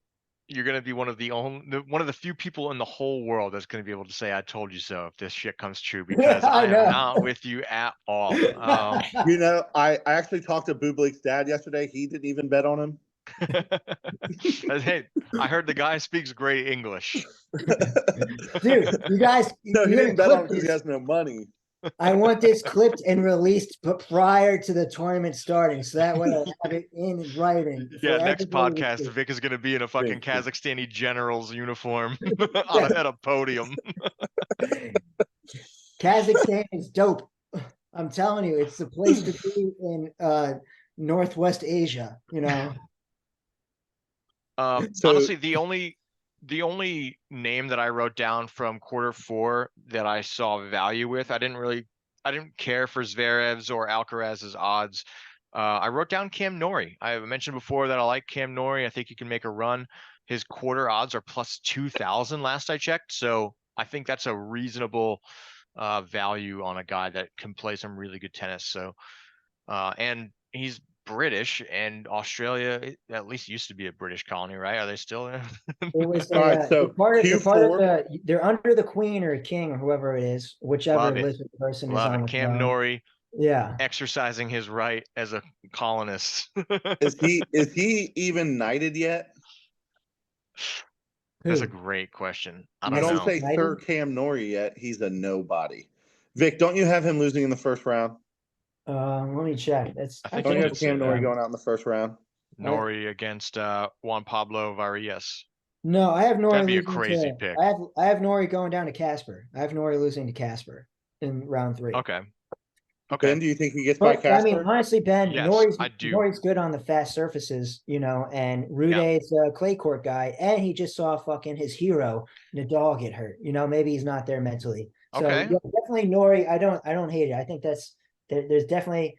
you're gonna be one of the few people in the whole world that's gonna be able to say "I told you so" if this shit comes true, because I am not with you at all. You know, I actually talked to Bublik's dad yesterday. He didn't even bet on him. Hey, I heard the guy speaks great English. Dude, you guys. No, he didn't bet on him because he has no money. I want this clipped and released prior to the tournament starting, so that way I have it in writing. Yeah, next podcast, Vic is going to be in a fucking Kazakhstani general's uniform at a podium. Kazakhstan is dope. I'm telling you, it's the place to be in Northwest Asia, you know. Honestly, the only name that I wrote down from quarter 4 that I saw value with, I didn't care for Zverev's or Alcaraz's odds. I wrote down Cam Norrie. I mentioned before that I like Cam Norrie. I think he can make a run. His quarter odds are plus 2,000 last I checked. So I think that's a reasonable value on a guy that can play some really good tennis. So, and he's British, and Australia at least used to be a British colony, right? Are they still there? It was All right, so part of they're under the Queen or King or whoever it is, whichever lizard person is on the Cam throne. Norrie, yeah, exercising his right as a colonist. Is he even knighted yet? That's a great question. I don't You know. don't say Sir Cam Norrie yet. He's a nobody. Vic, don't you have him losing in the first round? Let me check. Don't you have Cam Norrie going out in the first round? Norrie against Juan Pablo Varillas. No, I have Norrie. That'd be a crazy pick. I have Norrie going down to Casper. I have Norrie losing to Casper in round 3. Okay. Ben, do you think he gets by Casper? I mean, honestly, Ben, yes, Norrie's good on the fast surfaces, you know, and Rude's a clay court guy, and he just saw fucking his hero Nadal get hurt. You know, maybe he's not there mentally. So yeah, definitely Norrie. I don't hate it. I think there's definitely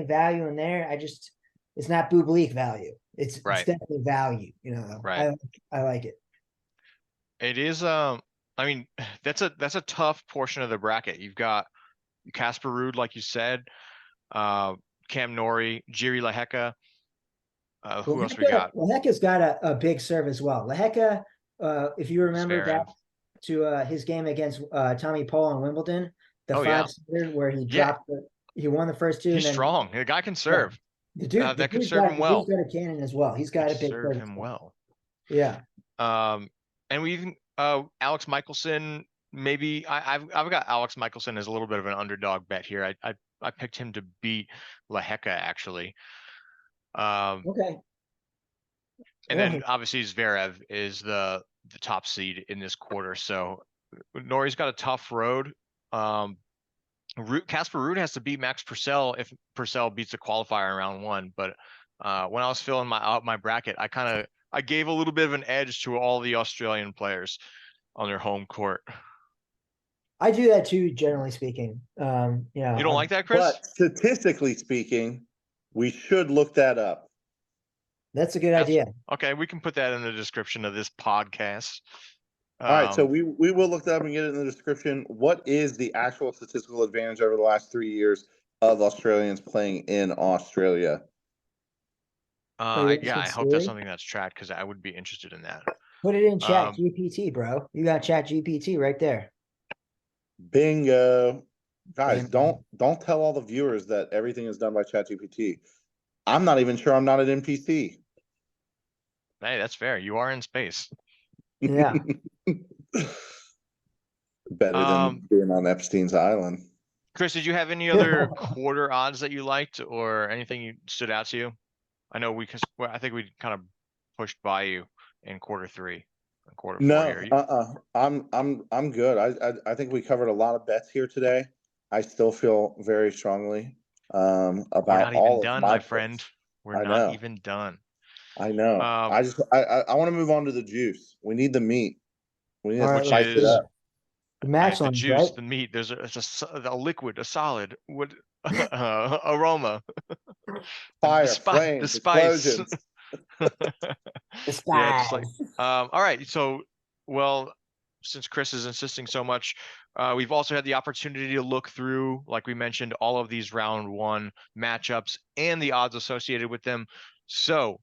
value in there. It's not Bublik value. It's definitely value. You know, I like it. It is. I mean, that's a tough portion of the bracket. You've got Casper Ruud, like you said, Cam Norrie, Jiri Lehecka. Who else we got? Lehecka's got a big serve as well. Lehecka, if you remember back to his game against Tommy Paul on Wimbledon, the 5-setter where he dropped he won the first 2. He's strong. The guy can serve. The dude that could serve him well. He's got a cannon as well. He's got a big serve him well. Yeah. And we even Alex Michelson. Maybe I've got Alex Michelson as a little bit of an underdog bet here. I picked him to beat Lehecka actually. Okay. And then obviously Zverev is the top seed in this quarter. So Norrie's got a tough road. Casper Ruud has to beat Max Purcell if Purcell beats the qualifier in round 1. But when I was filling my bracket, I gave a little bit of an edge to all the Australian players on their home court. I do that too, generally speaking. You don't like that, Chris? But statistically speaking, we should look that up. That's a good idea. Okay, we can put that in the description of this podcast. All right, so we will look that up and get it in the description. What is the actual statistical advantage over the last 3 years of Australians playing in Australia? I hope that's something that's tracked because I would be interested in that. Put it in Chat GPT, bro. You got Chat GPT right there. Bingo. Guys, don't tell all the viewers that everything is done by Chat GPT. I'm not even sure I'm not an NPC. Hey, that's fair. You are in space. Yeah. Better than being on Epstein's Island. Chris, did you have any other quarter odds that you liked or anything you stood out to you? I know I think we kind of pushed by you in quarter 3 and quarter 4 here. I'm good. I think we covered a lot of bets here today. I still feel very strongly about all of my friend. We're not even done. I know. I want to move on to the juice. We need the meat. We need to spice it up. The match the juice, right? The meat. There's a liquid, a solid aroma. Fire, flames, explosions. The spice. All right. So, well, since Chris is insisting so much, we've also had the opportunity to look through, like we mentioned, all of these round one matchups and the odds associated with them. So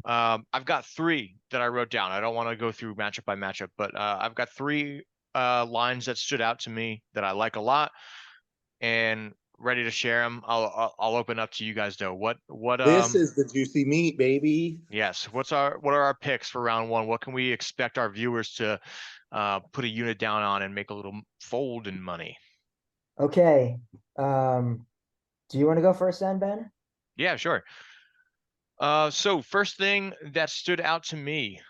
I've got three that I wrote down. I don't want to go through matchup by matchup, but I've got three lines that stood out to me that I like a lot and ready to share them. I'll open up to you guys though. What This is the juicy meat, baby. Yes. What are our picks for round one? What can we expect our viewers to put a unit down on and make a little fold in money? Okay. Do you want to go first then, Ben? Yeah, sure. So first thing that stood out to me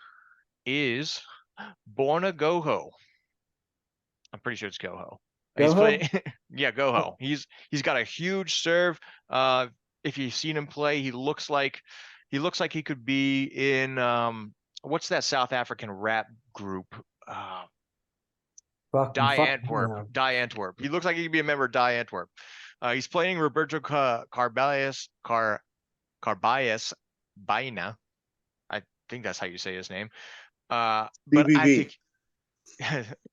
is Borna Goho. I'm pretty sure it's Goho. He's playing, yeah, Goho. He's got a huge serve. If you've seen him play, he looks like he could be in what's that South African rap group? Die Antwerp. He looks like he could be a member of Die Antwerp. He's playing Roberto Carballes Baena. I think that's how you say his name. But I think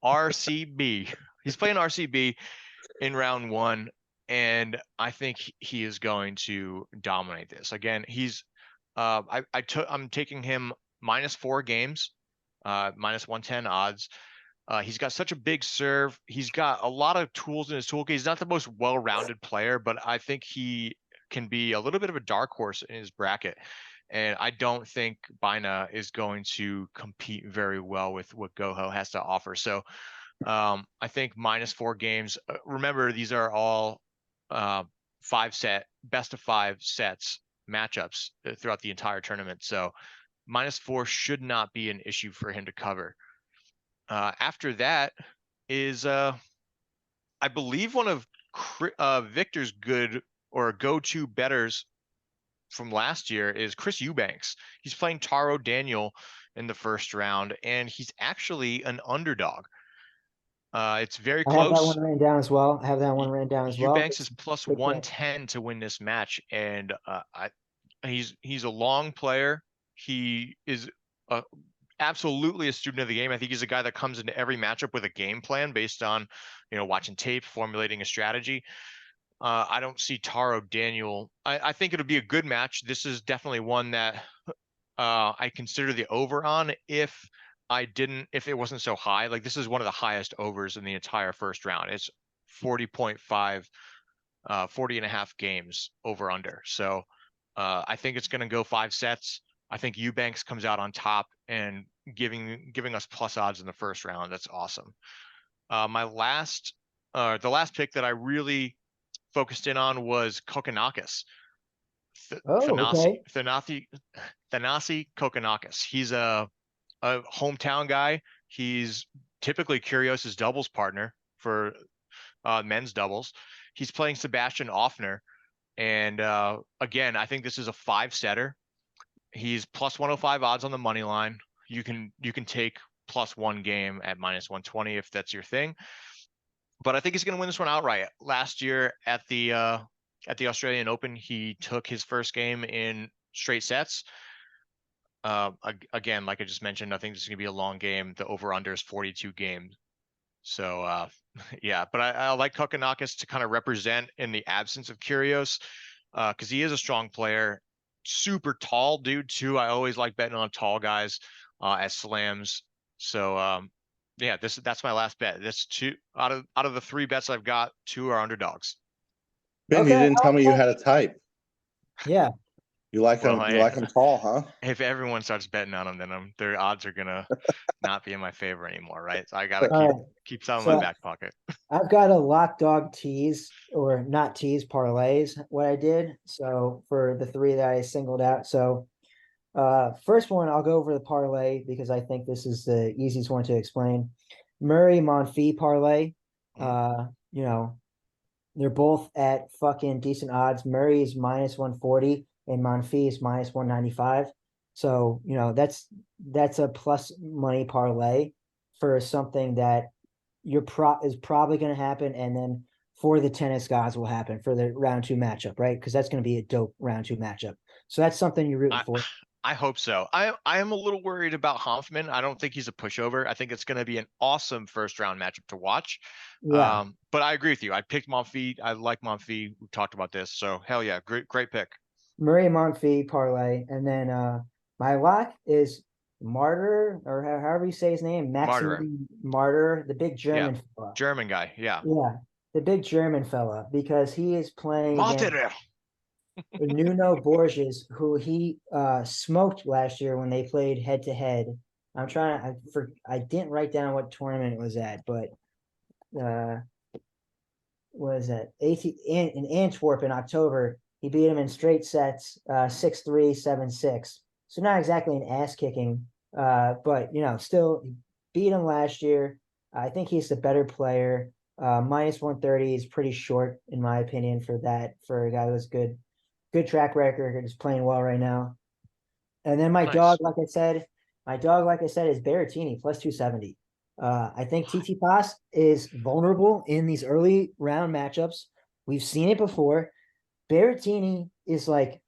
RCB. He's playing RCB in round one, and I think he is going to dominate this. Again, I'm taking him -4 games, -110 odds. He's got such a big serve. He's got a lot of tools in his toolkit. He's not the most well-rounded player, but I think he can be a little bit of a dark horse in his bracket. And I don't think Baena is going to compete very well with what Goho has to offer. So I think -4 games. Remember, these are all 5-set, best of 5 sets matchups throughout the entire tournament. So -4 should not be an issue for him to cover. After that is, I believe, one of Victor's good or go-to bettors from last year is Chris Eubanks. He's playing Taro Daniel in the first round, and he's actually an underdog. It's very close. I have that one written down as well. Eubanks is +110 to win this match, and he's a long player. He is absolutely a student of the game. I think he's a guy that comes into every matchup with a game plan based on, watching tape, formulating a strategy. I don't see Taro Daniel. I think it'll be a good match. This is definitely one that I consider the over on if it wasn't so high. Like, this is one of the highest overs in the entire first round. It's 40.5, 40.5 games over under. So I think it's going to go 5 sets. I think Eubanks comes out on top and giving us plus odds in the first round. That's awesome. The last pick that I really focused in on was Kokkinakis. Thanasi Kokkinakis. He's a hometown guy. He's typically Kyrgios's doubles partner for men's doubles. He's playing Sebastian Offner, and again, I think this is a 5-setter. He's +105 odds on the money line. You can take +1 game at -120 if that's your thing. But I think he's going to win this one outright. Last year at the Australian Open, he took his first game in straight sets. Again, like I just mentioned, I think this is going to be a long game. The over/under is 42 games. So yeah, but I like Kokkinakis to kind of represent in the absence of Kyrgios, because he is a strong player. Super tall dude too. I always like betting on tall guys at slams. So yeah, that's my last bet. That's 2 out of the 3 bets I've got. 2 are underdogs. Ben, you didn't tell me you had a type. Yeah. You like them tall, huh? If everyone starts betting on them, then their odds are gonna not be in my favor anymore, right? So I gotta keep some in my back pocket. I've got a lock dog tease, or not tease, parlays, what I did. So for the 3 that I singled out. So first one, I'll go over the parlay because I think this is the easiest one to explain. Murray Monfils parlay. They're both at fucking decent odds. Murray is -140 and Monfils is -195. So, that's a plus money parlay for something that is probably going to happen. And then for the tennis gods will happen for the round 2 matchup, right? Because that's going to be a dope round 2 matchup. So that's something you're rooting for. I hope so. I am a little worried about Hoffman. I don't think he's a pushover. I think it's going to be an awesome first round matchup to watch. Yeah. But I agree with you. I picked Monfils. I like Monfils. We've talked about this. So hell yeah, great pick. Murray Monfils parlay. And then my lock is Martyr, or however you say his name, Martyr. Maximilian Martyr, the big German fella. German guy. Yeah. Yeah, the big German fella, because he is playing against Martyr. Nuno Borges, who he smoked last year when they played head to head. I didn't write down what tournament it was at, but was that in Antwerp in October. He beat him in straight sets, 6-3, 7-6. So not exactly an ass kicking, but still beat him last year. I think he's the better player. Minus 130 is pretty short in my opinion for a guy who's good track record, is playing well right now. And then my dog, like I said, is Berrettini plus 270. I think TT Pass is vulnerable in these early round matchups. We've seen it before. Berrettini is like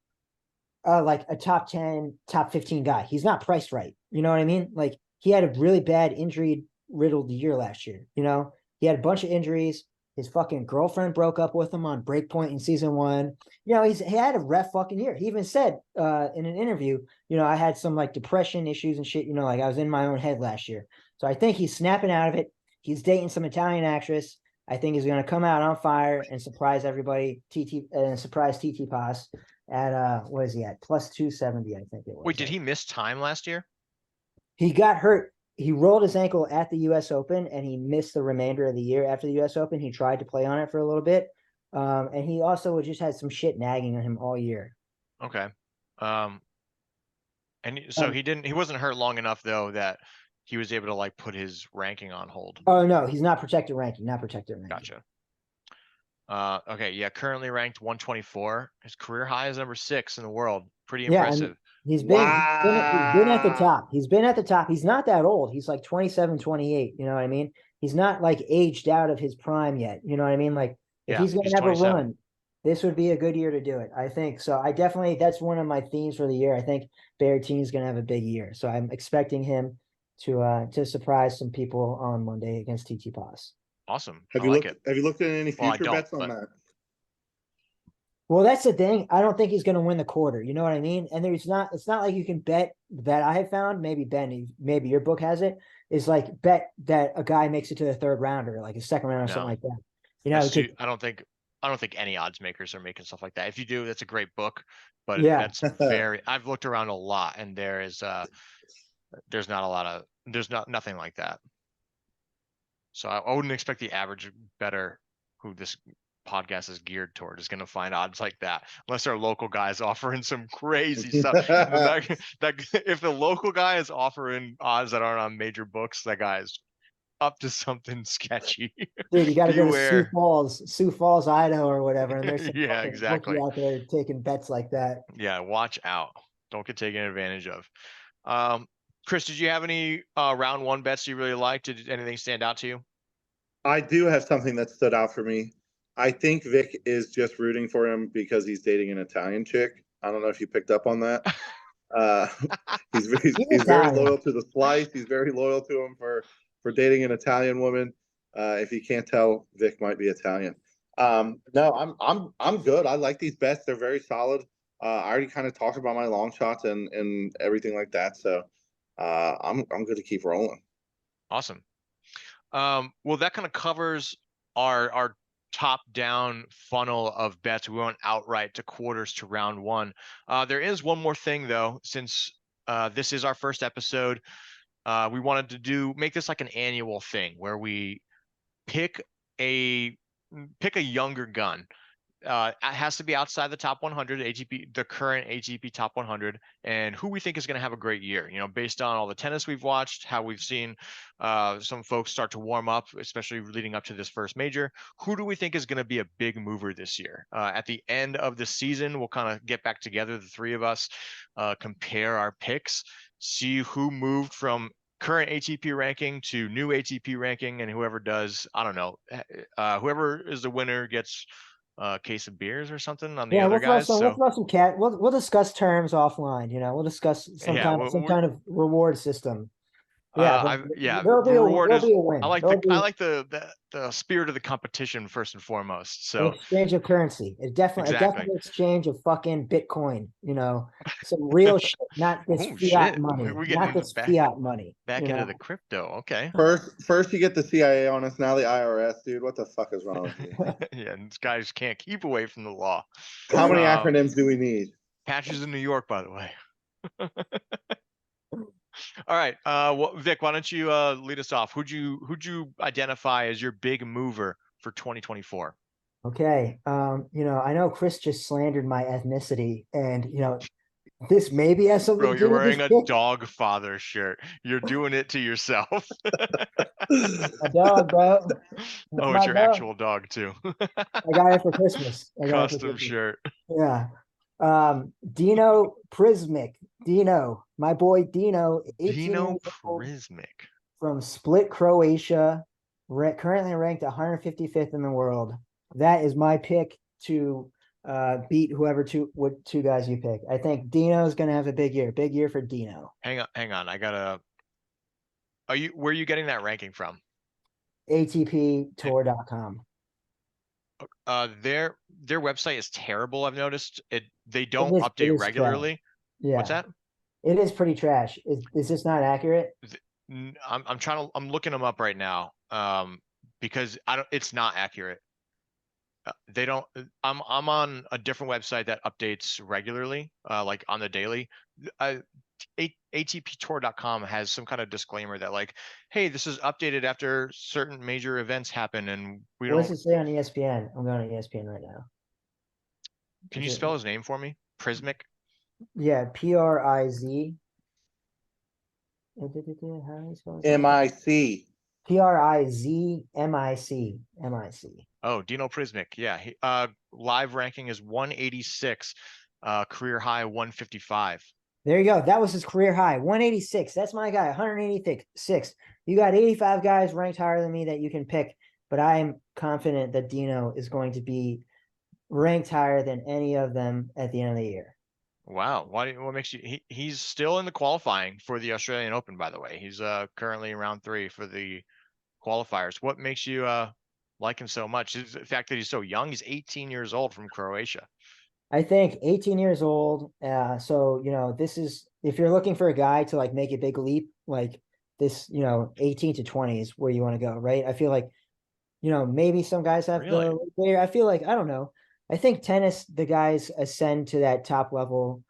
a top 10, top 15 guy. He's not priced right. You know what I mean? Like, he had a really bad injury riddled year last year. He had a bunch of injuries. His fucking girlfriend broke up with him on breakpoint in season 1. He had a rough fucking year. He even said in an interview, I had some like depression issues and shit, like I was in my own head last year. So I think he's snapping out of it. He's dating some Italian actress. I think he's going to come out on fire and surprise everybody. Surprise TT Pass at what is he at? Plus 270, I think it was. Wait, did he miss time last year? He got hurt. He rolled his ankle at the U.S. Open, and he missed the remainder of the year after the U.S. Open. He tried to play on it for a little bit, and he also just had some shit nagging on him all year. Okay, and so he wasn't hurt long enough though that he was able to like put his ranking on hold. Oh no, he's not protected ranking. Gotcha. Okay, yeah, currently ranked 124. His career high is number 6 in the world. Pretty impressive. He's been at the top. He's been at the top. He's not that old. He's like 27, 28. You know what I mean? He's not like aged out of his prime yet. You know what I mean? Like, if he's going to have 27. A run, this would be a good year to do it, I think. So that's one of my themes for the year. I think Berrettini is going to have a big year. So I'm expecting him to surprise some people on Monday against TT Pass. Awesome. Have you looked at any future bets on that? Well, that's the thing. I don't think he's going to win the quarter. You know what I mean? And it's not like you can bet that I have found. Maybe Ben, maybe your book has it. Is like bet that a guy makes it to the third round or like a second round or something like that. I don't think any odds makers are making stuff like that. If you do, that's a great book. But that's I've looked around a lot, and there's nothing like that. So I wouldn't expect the average bettor who this podcast is geared toward is going to find odds like that, unless our local guy is offering some crazy stuff. If the local guy is offering odds that aren't on major books, that guy is up to something sketchy. Dude, you got to go to Sioux Falls, Idaho, or whatever. And there's some exactly out there taking bets like that. Yeah, watch out! Don't get taken advantage of. Chris, did you have any round 1 bets you really liked? Did anything stand out to you? I do have something that stood out for me. I think Vic is just rooting for him because he's dating an Italian chick. I don't know if you picked up on that. He's very loyal to the slice. He's very loyal to him for dating an Italian woman. If you can't tell, Vic might be Italian. No, I'm good. I like these bets. They're very solid. I already kind of talked about my long shots and everything like that. So I'm good to keep rolling. Awesome. Well, that kind of covers our top-down funnel of bets. We went outright to quarters to round 1. There is one more thing though, since this is our first episode. We wanted to make this like an annual thing where we pick a younger gun. It has to be outside the top 100 ATP, the current ATP top 100, and who we think is going to have a great year. Based on all the tennis we've watched, how we've seen some folks start to warm up, especially leading up to this first major. Who do we think is going to be a big mover this year? At the end of the season, we'll kind of get back together, the three of us, compare our picks, see who moved from current ATP ranking to new ATP ranking, and whoever does, I don't know, whoever is the winner gets case of beers or something on the Yeah, other guys. we'll So throw some cat. We'll discuss terms offline. We'll discuss yeah, some kind of reward system. Yeah, but yeah, there'll reward is. be a win. I like the spirit of the competition first and foremost. An So exchange of currency. exactly. Definitely exchange of fucking Bitcoin. Some real shit, not this Oh fiat shit, money, we're getting not into this fiat money. back into the crypto. Okay. First you get the CIA on us, now the IRS, dude. What the fuck is wrong with you? Yeah, and these guys can't keep away from the law. How many acronyms do we need? Patches in New York, by the way. All right, Vic, why don't you lead us off? Who'd you identify as your big mover for 2024? Okay. I know Chris just slandered my ethnicity, and this maybe has something Bro, to you're do with wearing this a pick. dog father shirt. You're doing it to yourself. A dog, bro. That's Oh, my it's your dog. actual dog too. I got it for Christmas. Custom shirt. Yeah. Dino Prismic. Dino, my boy Dino, 18 Dino years old, Prismic. from Split, Croatia, currently ranked 155th in the world. That is my pick to beat whoever two guys you pick. I think Dino's gonna have a big year. Big year for Dino. Hang on. Where are you getting that ranking from? ATPtour.com. Their website is terrible. I've noticed they don't It update is regularly. trash. Yeah. What's that? It is pretty trash. Is this not accurate? I'm looking them up right now. Because it's not accurate. They don't. I'm on a different website that updates regularly, like on the daily. ATPtour.com has some kind of disclaimer that like, hey, this is updated after certain major events happen, and we What does don't. it say on ESPN? I'm going to ESPN right now. Can you spell his name for me? Prismic. Yeah, PRIZ. How do you spell his name? MIC. PRIZMIC. Oh, Dino Prismic. Yeah. Live ranking is 186, career high 155. There you go. That was his career high, 186. That's my guy, 186. You got 85 guys ranked higher than me that you can pick, but I am confident that Dino is going to be ranked higher than any of them at the end of the year. Wow. What makes you? He's still in the qualifying for the Australian Open, by the way. He's currently in round 3 for the qualifiers. What makes you like him so much? Is the fact that he's so young. He's 18 years old, from Croatia. I think 18 years old. So, this is, if you're looking for a guy to like make a big leap, like this, 18 to 20 is where you want to go, right? I feel like, maybe some guys have Really? I feel like, I don't know. I think tennis, the guys ascend to that top level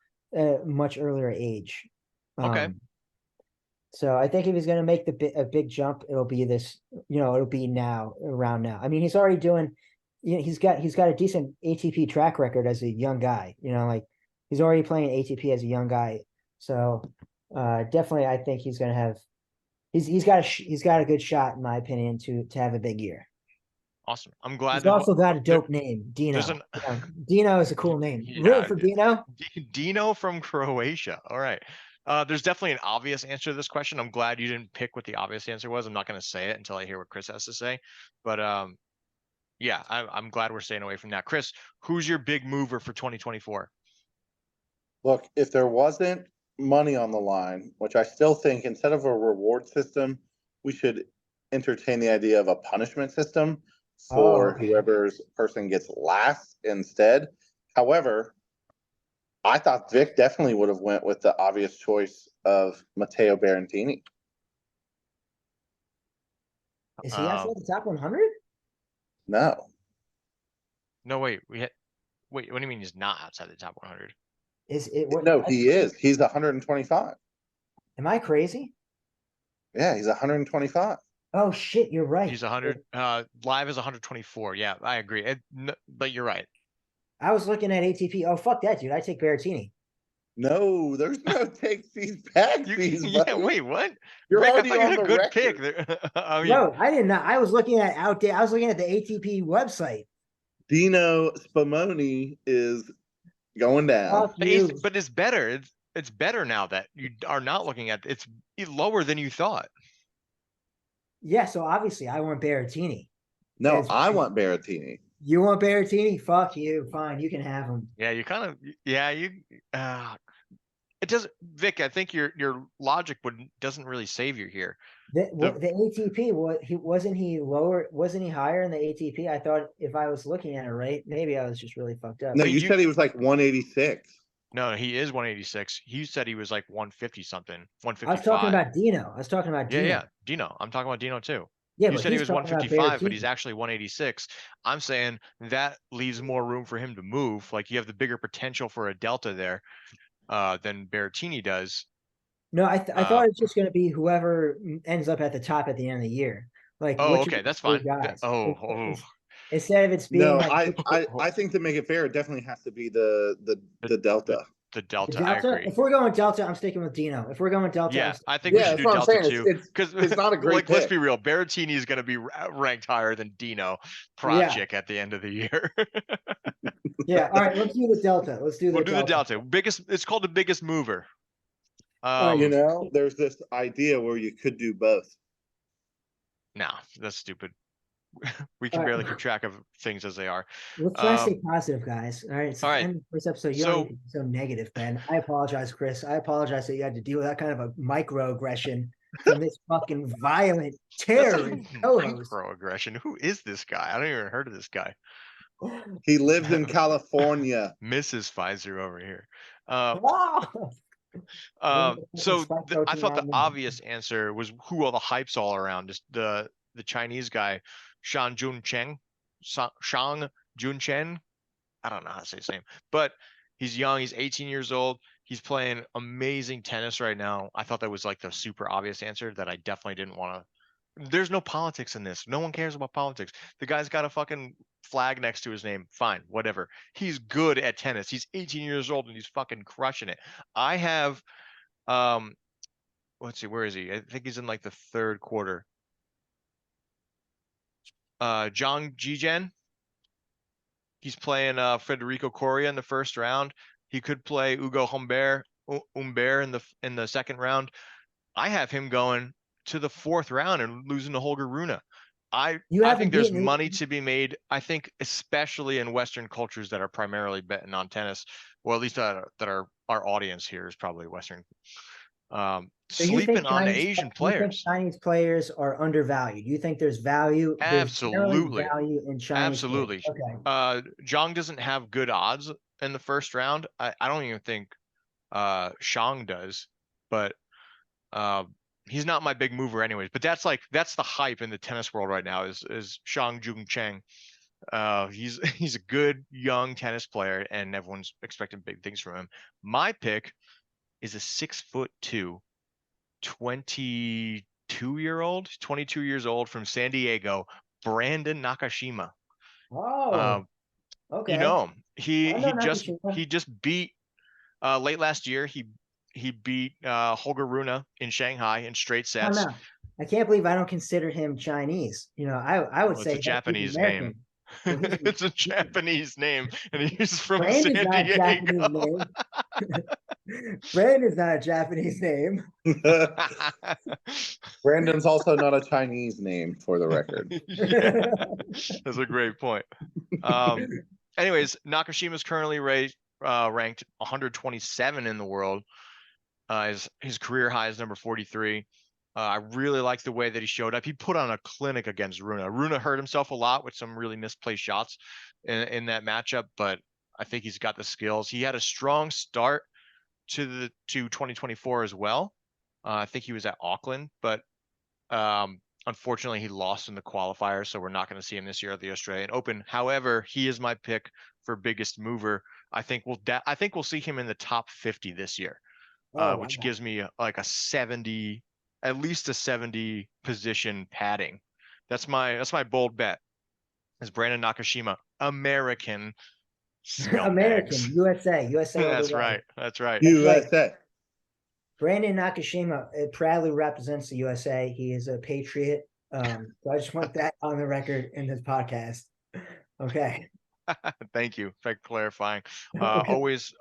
much earlier age. Okay. So I think if he's going to make a big jump, it'll be this, it'll be around now. I mean, he's already doing, he's got a decent ATP track record as a young guy, like he's already playing ATP as a young guy. So definitely, I think he's going to have, he's got a good shot, in my opinion, to have a big year. Awesome. I'm glad. He's also got a dope name, Dino. Dino is a cool name. Root for Dino. Dino from Croatia. All right. There's definitely an obvious answer to this question. I'm glad you didn't pick what the obvious answer was. I'm not going to say it until I hear what Chris has to say. But yeah, I'm glad we're staying away from that. Chris, who's your big mover for 2024? Look, if there wasn't money on the line, which I still think instead of a reward system, we should entertain the idea of a punishment system for whoever's person gets last instead. However, I thought Vic definitely would have went with the obvious choice of Matteo Berrettini. Is he outside the top 100? No. No, wait. Wait, what do you mean he's not outside the top 100? Is it? What, no, he is. He's 125. Am I crazy? Yeah, he's 125. Oh shit, you're right. He's 100. Live is 124. Yeah, I agree. But you're right. I was looking at ATP. Oh fuck that, dude. I take Berrettini. No, there's no take these back. Yeah, wait, what? You're Rick, already I thought you on had a the good record. pick. I mean, No, I did not. I was looking at I was looking at the ATP website. Dino Spumoni is going down. But it's better. It's better now that you are not looking at it's lower than you thought. Yeah, so obviously I want Berrettini. No, I want Berrettini. You want Berrettini? Fuck you. Fine, you can have him. Yeah, you kind of. Yeah, you. It doesn't, Vic. I think your logic doesn't really save you here. The ATP, wasn't he lower? Wasn't he higher in the ATP? I thought if I was looking at it right, maybe I was just really fucked up. No, you said he was like 186. No, he is 186. He said he was like 150 something, 155. I was talking about Dino. Yeah, Dino. I'm talking about Dino too. Yeah, you but said he was 155, but Berrettini. he's actually 186. I'm saying that leaves more room for him to move. Like you have the bigger potential for a delta there than Berrettini does. No, I thought it's just going to be whoever ends up at the top at the end of the year. Like, okay, that's fine. Guys. Instead of it's being I think to make it fair, it definitely has to be the delta. The delta, I agree. If we're going delta, I'm sticking with Dino. If we're going delta, yeah, I think we should do delta too. Because it's not a great like, let's be real. Berrettini is going to be ranked higher than Dino Project at the end of the year. Yeah. All right. Let's do the delta. We'll do the delta. It's called the biggest mover. There's this idea where you could do both. No, that's stupid. We can barely keep track of things as they are. Let's try to stay positive, guys. All right. All right. First episode, so negative, Ben. I apologize, Chris. I apologize that you had to deal with that kind of a microaggression from this fucking violent terrorist co-host. Microaggression. Who is this guy? I don't even heard of this guy. He lives in California. Mrs. Pfizer over here. I thought the obvious answer was who all the hype's all around. Just the Chinese guy, Shang Junchen. I don't know how to say his name, but he's young. He's 18 years old. He's playing amazing tennis right now. I thought that was like the super obvious answer that I definitely didn't want to. There's no politics in this. No one cares about politics. The guy's got a fucking flag next to his name. Fine, whatever. He's good at tennis. He's 18 years old and he's fucking crushing it. I have, let's see, where is he? I think he's in like the third quarter. Zhang Zhizhen. He's playing Federico Coria in the first round. He could play Ugo Humbert in the second round. I have him going to the fourth round and losing to Holger Rune. I think there's money to be made. I think especially in Western cultures that are primarily betting on tennis, or at least that are our audience here is probably Western. Sleeping on Asian players. Chinese players are undervalued. You think there's value? Absolutely. There's value in Chinese. Absolutely. Okay. Zhang doesn't have good odds in the first round. I don't even think Shang does, but he's not my big mover anyways. But that's the hype in the tennis world right now is Shang Junchen. He's a good young tennis player and everyone's expecting big things from him. My pick is a 6'2", 22 years old from San Diego, Brandon Nakashima. Oh, okay. You know him. He just beat late last year. He beat Holger Rune in Shanghai in straight sets. No. I can't believe I don't consider him Chinese. I would say it's a Japanese name. It's a Japanese name, and he's from San Diego. Brandon's not a Japanese name. Brandon's also not a Chinese name, for the record. Yeah, that's a great point. Anyways, Nakashima's currently ranked 127 in the world. His career high is number 43. I really like the way that he showed up. He put on a clinic against Rune. Rune hurt himself a lot with some really misplaced shots in that matchup, but I think he's got the skills. He had a strong start to 2024 as well. I think he was at Auckland, but unfortunately he lost in the qualifiers, so we're not going to see him this year at the Australian Open. However, he is my pick for biggest mover. I think we'll see him in the top 50 this year, which gives me like at least a 70 position padding. That's my bold bet. Is Brandon Nakashima, American USA. That's right. USA. Brandon Nakashima proudly represents the USA. He is a patriot. So I just want that on the record in this podcast. Okay. Thank you for clarifying. Always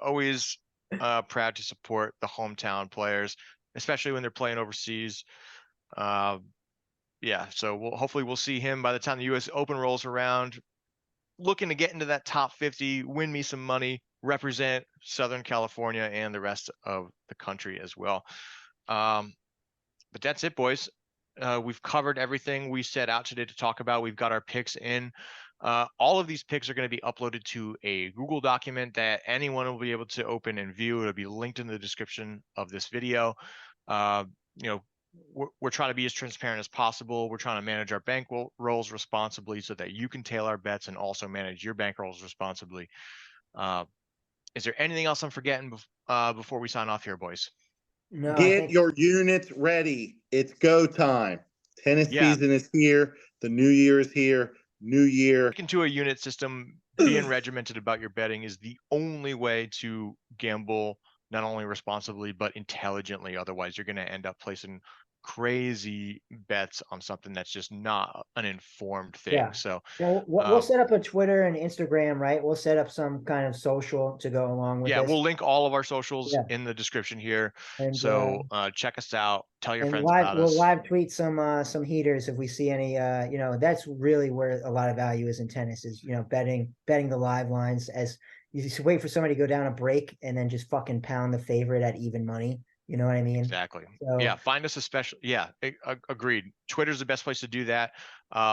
proud to support the hometown players, especially when they're playing overseas. So hopefully we'll see him by the time the U.S. Open rolls around. looking to get into that top 50, win me some money, represent Southern California and the rest of the country as well. But that's it, boys. We've covered everything we set out today to talk about. We've got our picks in. All of these picks are going to be uploaded to a Google document that anyone will be able to open and view. It'll be linked in the description of this video. We're trying to be as transparent as possible. We're trying to manage our bankrolls responsibly so that you can tail our bets and also manage your bankrolls responsibly. Is there anything else I'm forgetting before we sign off here, boys? No, Get your units ready. It's go time. Tennis season is here. The new year is here. New year. Into a unit system, being regimented about your betting is the only way to gamble, not only responsibly, but intelligently. Otherwise, you're going to end up placing crazy bets on something that's just not an informed thing. Yeah. So we'll set up a Twitter and Instagram, right? We'll set up some kind of social to go along with this. We'll link all of our socials in the description here. And so check us out. Tell your friends about us. We'll live tweet some heaters if we see any. That's really where a lot of value is in tennis, is betting the live lines. As you just wait for somebody to go down a break and then just fucking pound the favorite at even money. You know what I mean? Exactly. So, find us a special. Agreed. Twitter's the best place to do that.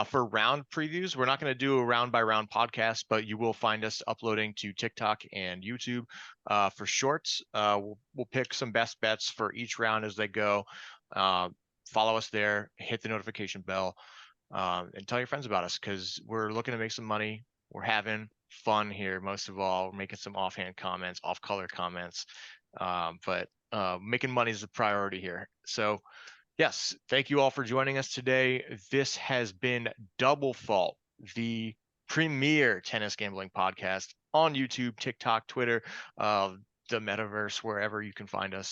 For round previews, we're not going to do a round by round podcast, but you will find us uploading to TikTok and YouTube. For shorts, we'll pick some best bets for each round as they go. Follow us there, hit the notification bell, and tell your friends about us, because we're looking to make some money. We're having fun here. Most of all, we're making some offhand comments, off color comments. But making money is a priority here. So yes, thank you all for joining us today. This has been Double Fault, the premier tennis gambling podcast on YouTube, TikTok, Twitter, the metaverse, wherever you can find us.